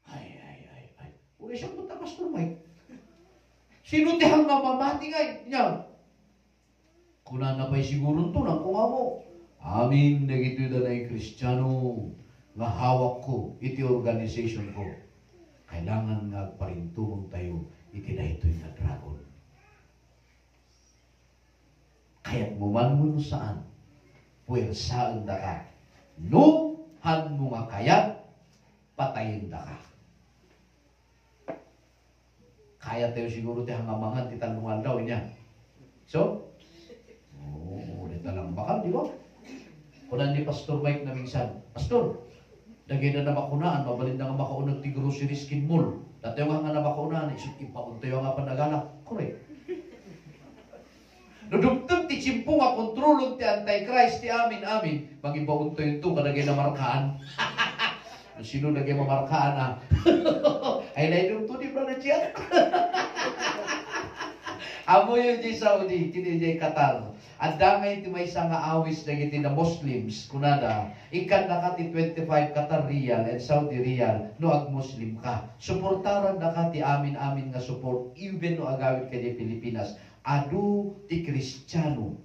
Ay. Uli siya punta, Pastor Mike. Sino ti hang nga mamati ngay? Niya. Kuna na pa'y siguro to nang kung mo. Amin, nagito'y da na yung Kristiyano nga hawak ko, iti organization ko. Kailangan nga parintumong tayo, iti na ito'y na dragon. Kaya't mo man mo saan, puwersaan da ka. No, han mo nga kayat, patayin da ka. Kaya tayo siguro tayo hangamangan, titanungan daw niya. So, dito lang bakal, di ba? Kunan ni Pastor Mike na minsan, Pastor, dagay na makunaan, mabalin na nga makaunag ti grocery skin mall. Dati yung nga na makunaan, isip ipaunta yung nga panagala. Correct. Nudumtog ti chimpo nga kontrolog ti Antichrist ti amin, magibaunto yung to, kadagay na markaan. Sino nagay mamarkaan na? Ay naidong to, di ba na siya? Amo yung di Saudi, kini di Qatar. At dangay ti may nga awis na iti na Muslims, kunada, ikan na ka ti 25 Qatar Riyal and Saudi Riyal, no ag-Muslim ka. Suportaran na ka ti amin nga support, even no agawid ka di Pilipinas. Adu ti Kristiyano,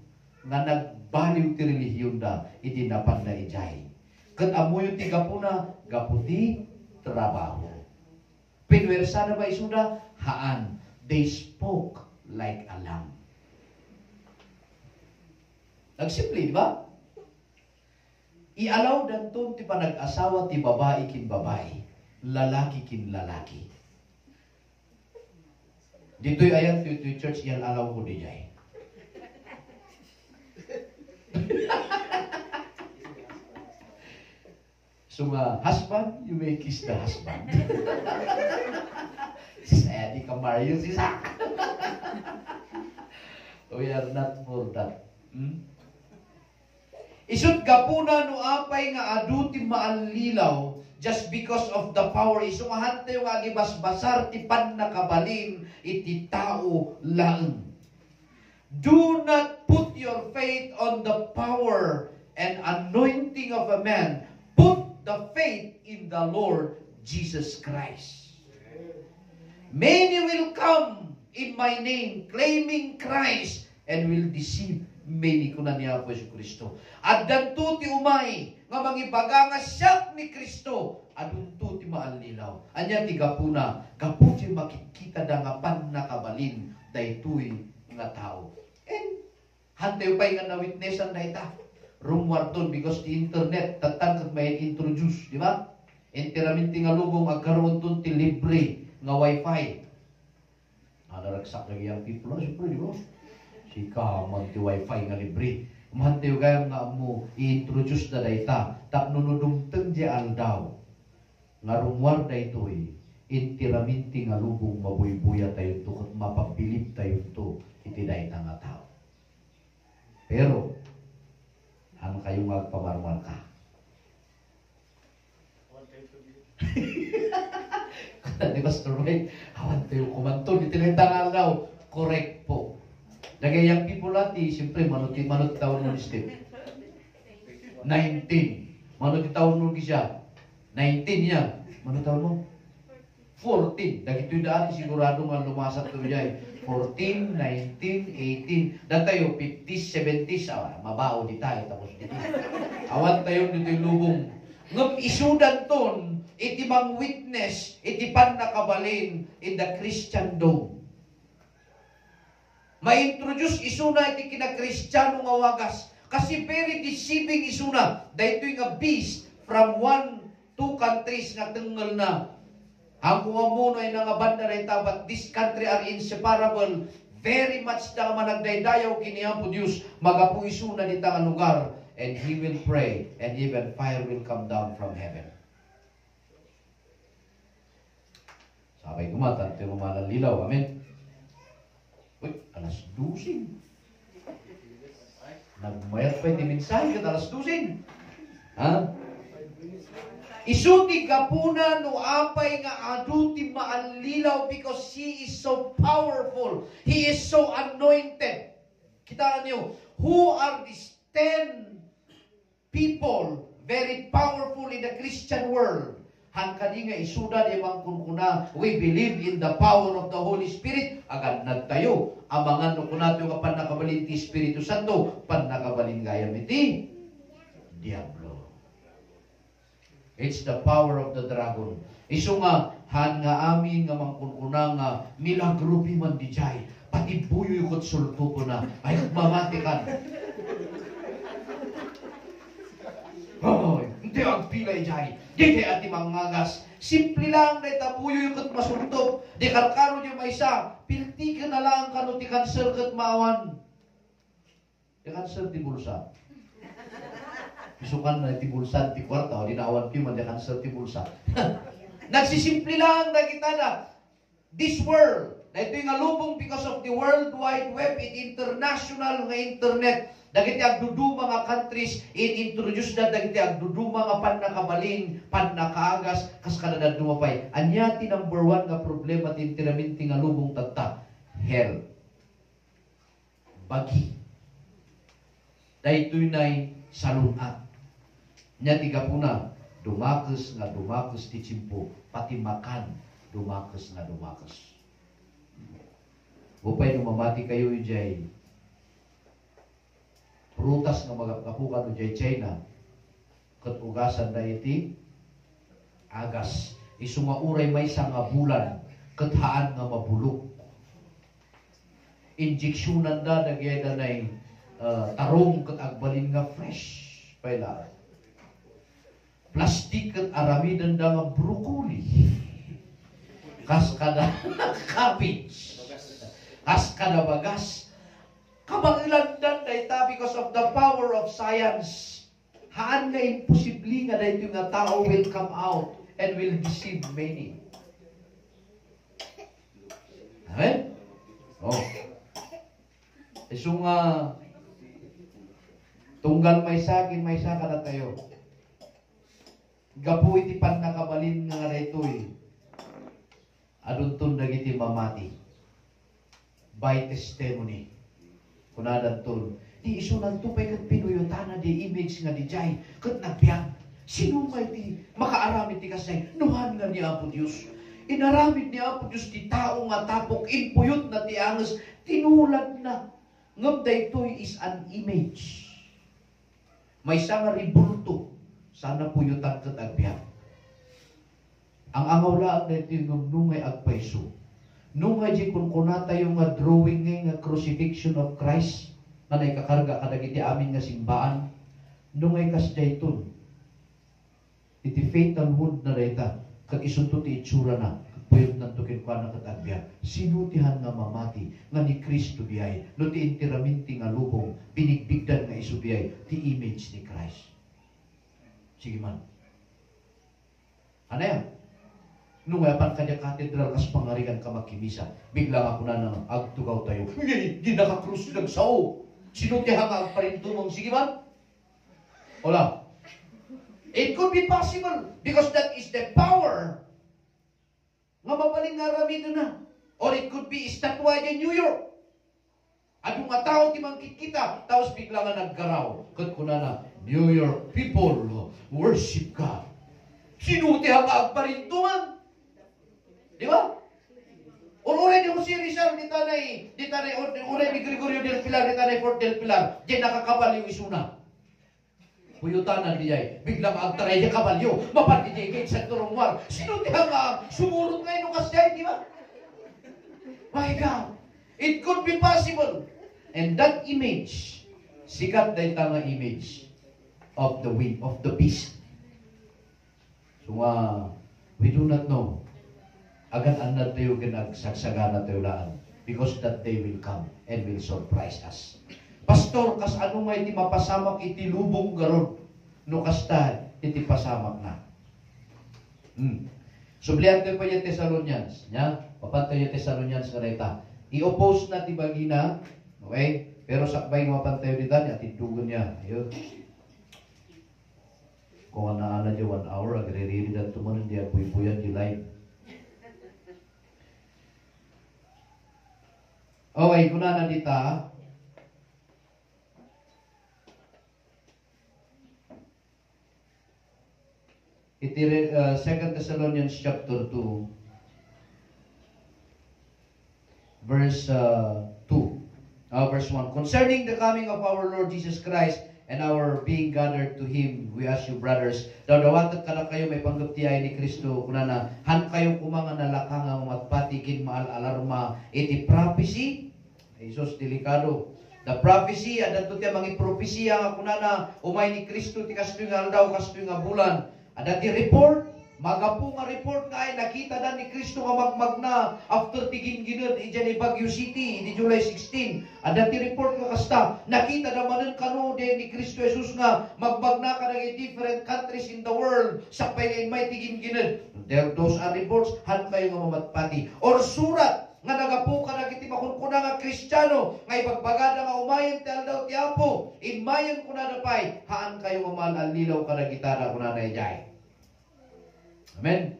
nga nagbaliw ti relihiyon da, iti napan na ijay. Kat amuyo ti gapuna, gaputi trabaho. Pinwersa na ba isuda? Haan. They spoke like a lamb. Nagsimple, di ba? Ialaw danton ti panag-asawa ti babae kin babae, lalaki kin lalaki. Dito'y ayan, dito'y church, yan alaw ko di jay. So, husband, you may kiss the husband. Saya di kamar yun si Sak. We are not for that. Isut gapuna no apay nga adu ti maanlilaw just because of the power. Isungahan tayo nga gibasbasar ti pan nakabalin iti tao lang. Do not put your faith on the power and anointing of a man. Put the faith in the Lord Jesus Christ. Many will come in my name, claiming Christ, and will deceive many kunan niya po si Kristo. At danto ti umay, nga mangibaga nga siya ni Kristo, adunto ti maanlilaw. Anya ti gapuna, gapu ti makikita da nga pan nakabalin, daytoy nga tao. And, hantay pa nga na-witnessan na ita. Rumwarton, because the internet, tatang may introduce, di ba? Enteraminti nga lubong, agkaroon ton ti libre nga wifi. Nadaragsak lagi ang people, siyempre, di ba? Si kaman ti wifi nga libre. Mahantayo kaya nga mo i-introduce na dayta. Tapnunudumteng di aldaw. Nga rumwar da ito'y intiraminti nga lubong mabuy-buya tayo to kat mapabilib tayo to iti dayta nga tao. Pero, ang kayo magpamarwar ka. Di ba, Pastor Mike? Awan tayo kumantun. Iti dayta nga aldaw. Correct po. Nagayang people ati, siyempre, manot taon mo ni Steve. 19. Manot taon mo siya. 19 yan. Manot taon mo? 14. Dagito'y daan, sigurado nga lumasat ko niya. 14, 19, 18. Dan tayo, 50s, 70s. Mabao di tayo. Tapos dito. Awan tayo dito'y lubong. Ngam isudan ton, iti bang witness, iti pan nakabalin in the Christendom. Ma-introduce isuna iti kina-Kristiyano nga wagas. Kasi very deceiving isuna. Dahito nga beast from 2 countries nga tengel na. Ang kumamuno ay nga banda na ita, but this country are inseparable. Very much na managdaydayaw kiniyang po Diyos. Magapu isuna nita nga lugar. And He will pray. And even fire will come down from heaven. Sabay kumatan, ito yung mga lilaw. Amen. Uy, alas 12. Nagmayat pa yung mensahe kat alas 12. Ha? Isuti kapuna no apay nga aduti maanlilaw because He is so powerful. He is so anointed. Kita niyo, who are these 10 people very powerful in the Christian world? Hangkadi nga isuda di mangkunkuna, we believe in the power of the Holy Spirit. Agad nagtayo, abangan no kunato nga panakabalin ti Espiritu Santo, panakabalin gayam iti Diablo. It's the power of the dragon. Isu nga, han nga amin nga mangkunkuna nga milagrupi man di jay, pati buyoy kot sulto po na, ay mamatikan. Oh, hindi ang pilay jay. Di kaya ati mangagas. Simple lang na itapuyo yung kat masuntop. Di karkaro niyo may isa. Pilti ka na lang kano ti cancer kat maawan. Di cancer ti bulsa. Isukan na ti bulsa ti kwarta. O di naawan piyo man di cancer ti bulsa. Nagsisimple lang na kita na. This world. Na ito yung alubong because of the World Wide Web. It international nga internet. Dagiti agdudu mga countries in-introduce na dagiti agdudu mga pannakabalin, pannakaagas, kas kanada dumapay. Anya ti number 1 nga problema ti tiraminti nga lubong tagta. Hell. Bagi. Dahito'y na'y salunat. Nya ti gapuna, dumakes ti tsimpo, pati makan, dumakes. Bupay nung mamati kayo yung jay, prutas nga magkapukan o jay China, kat ugasan na iti, agas. Isu nga uray may nga bulan, kat haan nga mabulok. Injeksyonan da, nagyay na na'y tarong kat agbalin nga fresh. Paila. Plastik kat aramidan da nga broccoli. Kas kada cabbage. Kas kada bagas. Kabangilandan da ita because of the power of science. Haan nga imposible nga da ito nga tao will come out and will deceive many. Amen? Oh. So nga, Tunggal may sakin, may saka na tayo. Gapu iti pan nakabalin nga retoy. Aduntun dagiti mamati. By testimony. Kunadan tol. Di isunan tupay kat pinuyotana di image nga di jay. Kat nagbiang. Sino may ti makaaramid ti kasay. Nuhan nga ni Apo Diyos. Inaramid ni Apo Diyos ti tao nga tapok. Inpuyot na ti angas. Tinulad na. Ngam daytoy is an image. May isa nga ribulto. Sana puyutan kat agbiang. Ang angawlaan na ito yung nungay agpaiso. Nungay di kung kunata yung nga drawing nga crucifixion of Christ na naikakarga kadagiti amin nga simbaan. Nungay kas dayton. Iti fatal wound na reta. Kag isunto ti itsura na. Puyot ng tukin kwa na katagbiya. Sinutihan nga mamati nga ni Kristo biyay. No ti intiraminti nga lubong. Binigbigdan nga isubiyay. Ti image ni Christ. Sige man. Ano yan? Nung apan kanya katedral kas pangarigan ka makimisa. Biglang ako na nang agtugaw tayo. Hindi nakakrus lang sao. Sinutihan nga agparintumong. Sige man? Wala. It could be possible because that is the power nga mabaling nga ramido na. Or it could be estatwa in New York. At yung nga tao di mangkikita, tapos bigla nga naggaraw. Kat kuna na, New York people worship God. Sinutihan nga agparintuman. Di ba? Uray ni Jose Rizal, di tanay, uray ni Gregorio del Pilar, di tanay Fort del Pilar, di nakakabal yung isuna. Puyutanan diya, biglang agtaray niya kabalyo, mapatijigay sa turungwar. Sino diya nga, sumurot ngayon ng kasya, di ba? My God, it could be possible. And that image, sikat na itang image of the wind, of the beast. So, we do not know. Agad-anad tayo ginagsagsagana tayo laan. Because that day will come and will surprise us. Pastor, kas ano may iti mapasamak iti lubong garon. No kasta, iti pasamak na. Sublihan tayo pa yung Thessalonians. Papantay yung Thessalonians kanita. I-oppose na ti bagina. Okay? Pero sakbay nga mapantayo dito niya. Tintugan niya. Ayun. Kung ana-ana niya 1 hour, agre-ready na tumanon niya. Puy-puyan di live. Okay, kuna na dita. Iti 2 Thessalonians chapter 2 verse 1. Concerning the coming of our Lord Jesus Christ and our being gathered to Him, we ask you, brothers, dawat kada kayo may panggaptiay ni Kristo, kunana, han kayo kumanga nalakanga matpatikin maal alarma, iti prophecy, Jesus delikado. The prophecy, adat tiya mangi propesya nga kunana, umay ni Kristo ti kastoy nga aldaw, kastoy nga bulan. Adat ti report, magapu nga report nga ay nakita na ni Kristo nga magmagna after tigin-ginod iyan ni Baguio City di July 16. Adat ti report nga kasta, nakita naman kano de ni Kristo Jesus nga magmagna ka ng different countries in the world sa pay may tigin-ginod. Those are reports, han kayo nga mamatpati. Or surat, nga nagapu ka na kiti makunkuna nga Kristiyano, nga ibagbagada nga umayon ti aldaw ti Apo, imayon kuna na pay, haan kayo nga maalilaw ka na gitara kuna na ijay. Amen.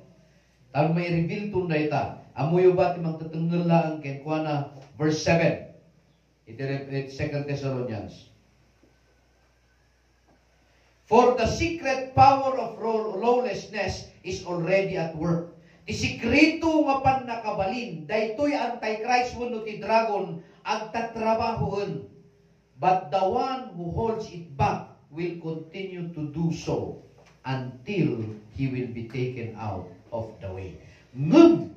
Tawag may reveal tunda ita. Amuyo ba ti magtatengel lang ken kuana verse 7. Iti 2 Thessalonians. For the secret power of lawlessness is already at work. Ti sikreto nga pan nakabalin, daytoy antichrist wenno ti dragon agtatrabahoen. But the one who holds it back will continue to do so until he will be taken out of the way. Ngem!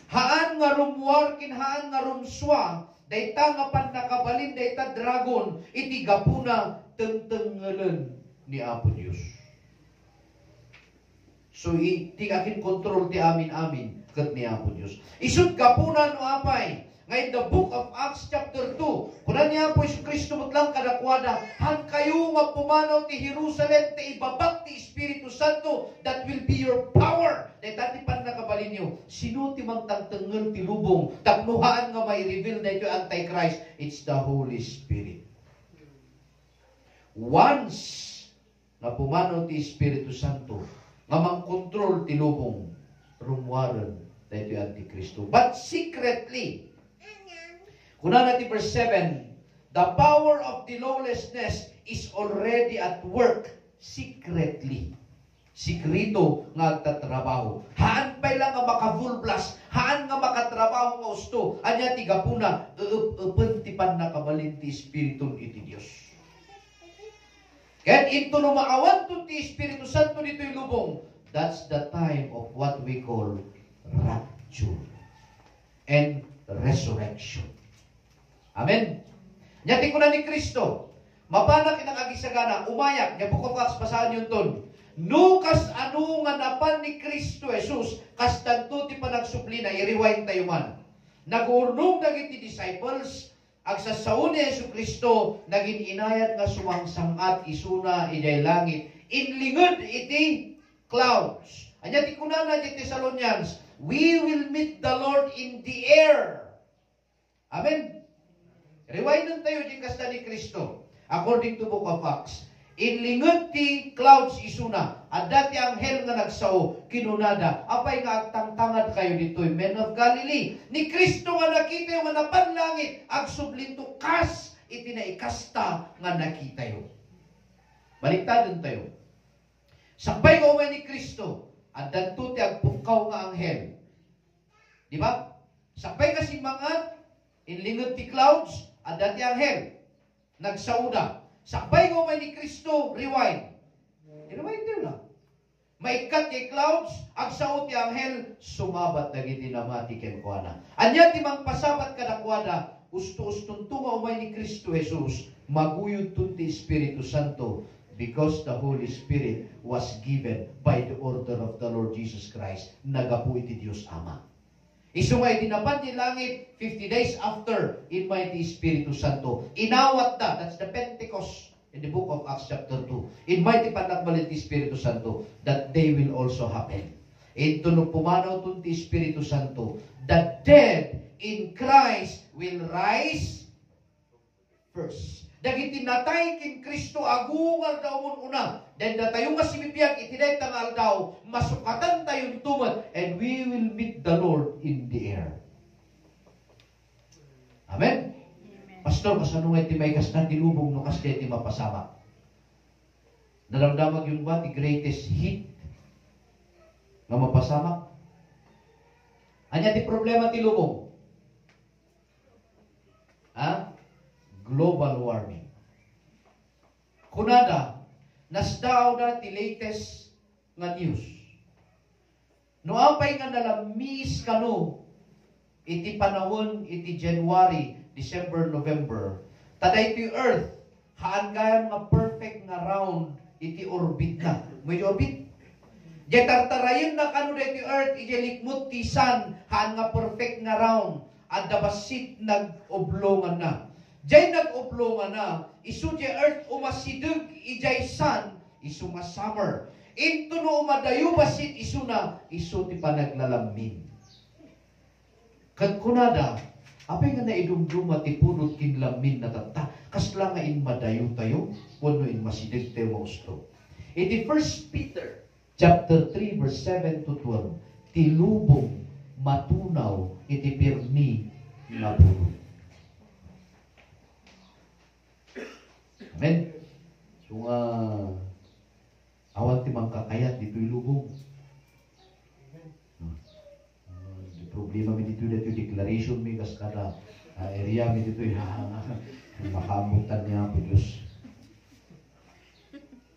Haan nga rumwar kin haan nga rumswa, dayta nga pan nakabalin, dayta dragon, iti gapuna tengtengelan ni Apo Dios. So, iti akin control ti amin ket ni Apo Dios. Isut gapuna no apay, nga in the book of Acts chapter 2, kunan niya po Kristo mutlang kadakwada, han kayo nga pumanaw ti Jerusalem, ti ibabak ti Espiritu Santo, that will be your power. Dahil dati pan nakabalin niyo, sino ti magtagtengel ti lubong, taknuhaan nga may reveal na ito Antichrist, it's the Holy Spirit. Once na pumanaw ti Espiritu Santo, nga mang-control ti lubong, rumwaran dahito yung Antikristo. But secretly, kunana ti verse 7, the power of the lawlessness is already at work secretly. Sikrito nga agtatrabaho. Haan pa lang nga makavulblas, haan nga makatrabaho nga usto, anya ti gapuna, upentipan na kabalin ti Espiritu iti Dios. Kaya ito no maawan to ti Espiritu Santo dito yung lubong, that's the time of what we call rapture and resurrection. Amen? Nyati ko na ni Kristo, mapanak inang agisagana, umayak, niya Book of Acts, basahan yun ton. Nukas ano nga napan ni Kristo Jesus, kas tanto ti panagsubli na, i-rewind tayo man. Nag-urnong dagiti disciples, agsasaon ni Yesu Kristo, naging inayat nga sumangsangat, isuna, ijay langit, inlingod iti clouds. Anya ti kunana di Thessalonians, we will meet the Lord in the air. Amen? Rewindan tayo di kasta ni Kristo. According to Book of Acts, inlingod ti clouds isuna, at dati anghel nga nagsao, kinunada, apay nga agtangtangad kayo dito'y men of Galilee. Ni Kristo nga nakita yung nga napanlangit, agsublinto kas, itinaikasta nga nakita yung. Baliktadan tayo. Sakbay nga umay ni Kristo, at danto ti agpukaw nga anghel. Di ba? Sakbay kasi mga inlingod ti clouds, at dati anghel, nagsauda. Sakbay nga umay ni Kristo, rewind. I-rewind din lang. Maikat kay clouds, agsaot ti anghel, sumabat dagiti namati ken kuana. Anya ti mangpasabat kadakwada, usto-uston tunga umay ni Kristo Jesus, maguyod tun ti Espiritu Santo, because the Holy Spirit was given by the order of the Lord Jesus Christ, nagapu iti Dios Ama. Isumay dinapan ni langit 50 days after in mighty Espiritu Santo. Inawat na, that's the Pentecost in the book of Acts chapter 2. In mighty panagbalit ti Espiritu Santo, that day will also happen. Ito no pumanaw tun ti Espiritu Santo, the dead in Christ will rise first. Dagiti natay kin Kristo agungal daw una. Then datayo nga simibiyag itinay tangal daw, masukatan tayong tumat, and we will meet the Lord in the air. Amen? Pastor, kasano nga iti may kastan dilubong no kas iti mapasama? Naramdamag yun ba the greatest hit nga mapasama? Anya ti problema ti lubong? Ha? Global warming. Kunada, nasdaaw na ti latest nga news. No apay nga nalamis kano iti panahon iti January, December, November, taday ti Earth, haan gayam nga perfect nga round iti orbit na. May orbit. Diya tartarayon na kano ti Earth, iti likmut ti Sun, haan nga perfect nga round, at dabasit nag-oblongan na. Diyay nag-oblongan na, isu di earth umasidug, ijay sun, isu nga summer. Into no umadayo basit isu na, isu ti panaglalamin. Kunada, apay nga naidumduma ti punot kinlamin na tata, kasla nga in madayo tayo, wano in masidig tayo mausto. Iti 1 Peter, chapter 3, verse 7 to 12, ti lubong matunaw, iti pirmi nga punot. Amen. So awan ti mangkakayat dito'y lubong. Di problema mi dito declaration mi kas kada area mi dito'y makamutan niya po Diyos.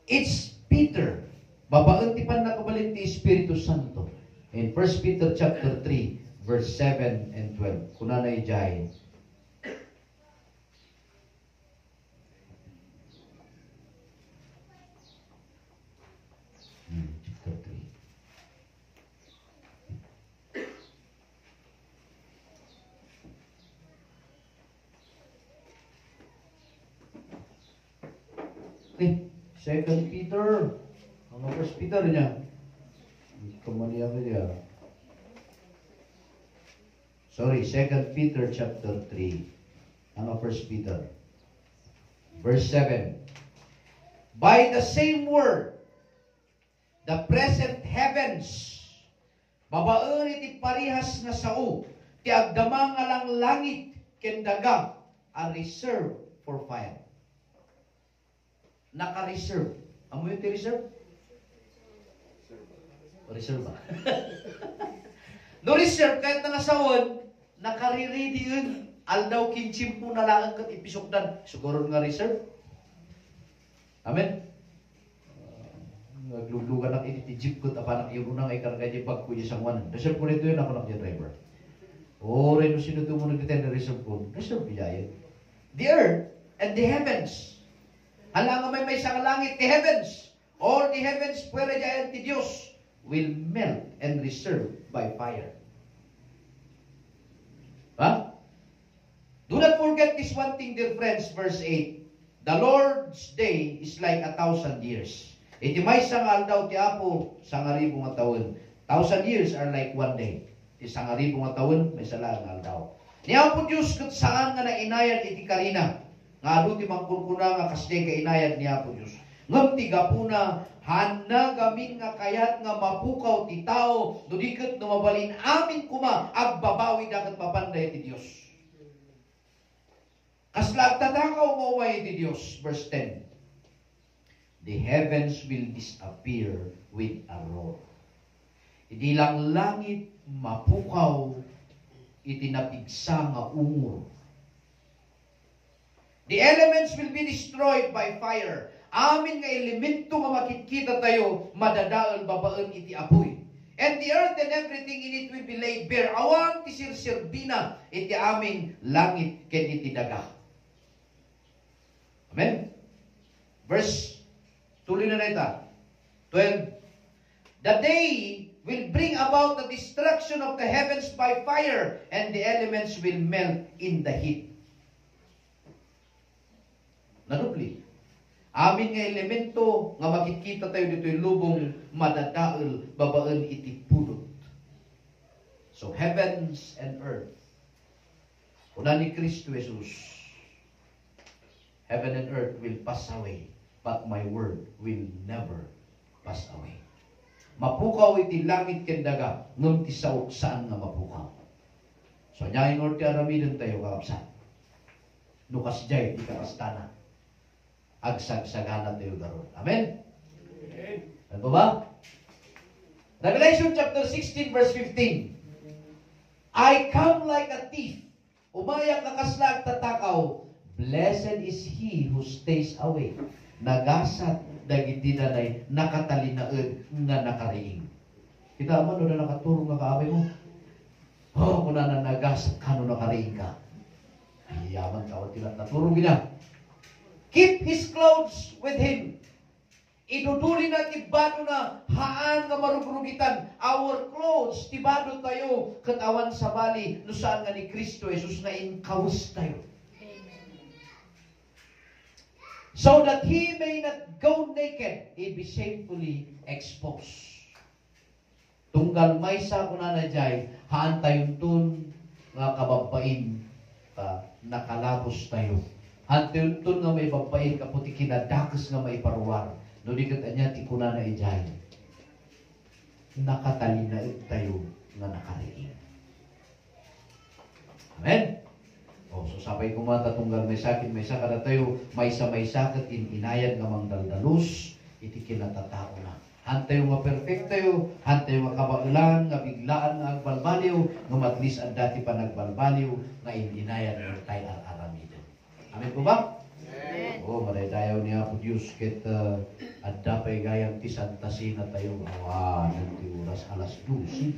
It's Peter. Babaen ti pan nakabalin ti Espiritu Santo. In 1 Peter chapter 3, verse 7 and 12. Kunanay jay. Second Peter. Ang First Peter niya. Kumaniya ko niya. Sorry, Second Peter chapter 3. Ang First Peter. Verse 7. By the same word, the present heavens, babaen iti parihas nga sao, ti agdama nga lang langit ken daga are reserved for fire. Naka-reserve. Amo yung reserve? Reserve ba? No reserve, kahit nga sawon, nakariridi yun. Aldaw kinchimpo na lang kat ipisokdan. Siguro nga reserve. Amen? Nagluglugan ang initijip ko, apa nak yung unang ay karga di bag ko yung sangwanan. Reserve ko nito yun, ako nak yung driver. O, rin sino ito mo nagtitin na reserve ko. Reserve biyayin. The earth and the heavens. Hala nga may isang langit, the heavens. All the heavens, pwede dyan ti Diyos, will melt and reserve by fire. Ha? Do not forget this one thing, dear friends, verse 8. The Lord's day is like 1,000 years. Iti may sangal daw ti Apo, 1,000 nga taon. 1,000 years are like one day. Ti 1,000 nga taon, may salangal daw. Ni Apo Diyos kat saan nga nainayad iti karina. Nga ado ti mangkurkuna nga kasde kainayad ni Apo Diyos. Ngam ti gapuna, hana gamin nga kayat nga mapukaw ti tao, nudikat no mabalin amin kuma, agbabawi dakat mapanday ti Diyos. Kasla tatakaw maway ti Diyos. Verse 10. The heavens will disappear with a roar. Hindi lang langit mapukaw, itinapigsa nga umur. The elements will be destroyed by fire. Amin nga elemento nga makikita tayo, madadaal babaan iti apoy. And the earth and everything in it will be laid bare. Awan ti sirsirbina iti amin langit ken iti daga. Amen? Verse, tuloy na nita. 12. The day will bring about the destruction of the heavens by fire, and the elements will melt in the heat. Nanupli. Amin nga elemento nga makikita tayo dito yung lubong madadaal babaan iti pulot. So heavens and earth. Una ni Kristo Jesus. Heaven and earth will pass away, but my word will never pass away. Mapukaw iti langit ken daga, ngem ti sao saan nga mapukaw. So nyaing orti aramiden tayo kakapsan. Nukas jay ti kakastana. Agsagsagana tayo daron. Amen? Ano ba? Revelation chapter 16 verse 15. I come like a thief. Umayak nakaslag tatakaw. Blessed is he who stays away. Nagasat dagiti danay nakatalinaed nga nakariing. Kita mo na nakaturong nga kaabay mo. Oh, kung na nagasat ka no nakariing ka. Yaman ka o tilat naturong gina. Keep his clothes with him. Iduduli na tibado na haan nga marugrugitan. Our clothes, tibado tayo katawan sa bali. No saan nga ni Kristo Jesus na inkawis tayo. So that he may not go naked, he be shamefully exposed. Tunggal may sa kunana jay, haan tayo tun nga kababain, nakalabos tayo. Hantun nga may babain kaputi kinadakas nga may paruwar. No di kata niya ti kunana ijay. Nakatalinaid tayo nga nakariing. Amen? O, so sabay kumata tunggal may sakit kada tayo, may sakit inayad nga mang daldalus, iti kinatatao na. Hantayo nga perfect tayo, hantayo nga kabailan, nga biglaan nga agbalbaliw, nga matlis ang dati pa nagbalbaliw, nga inayad nga tayo aramiden. Amen po ba? Amen. O, maradayaw niya po Diyos, ket adda pa'y gayang ti Santa Sina tayo, awan, nanti oras alas 12.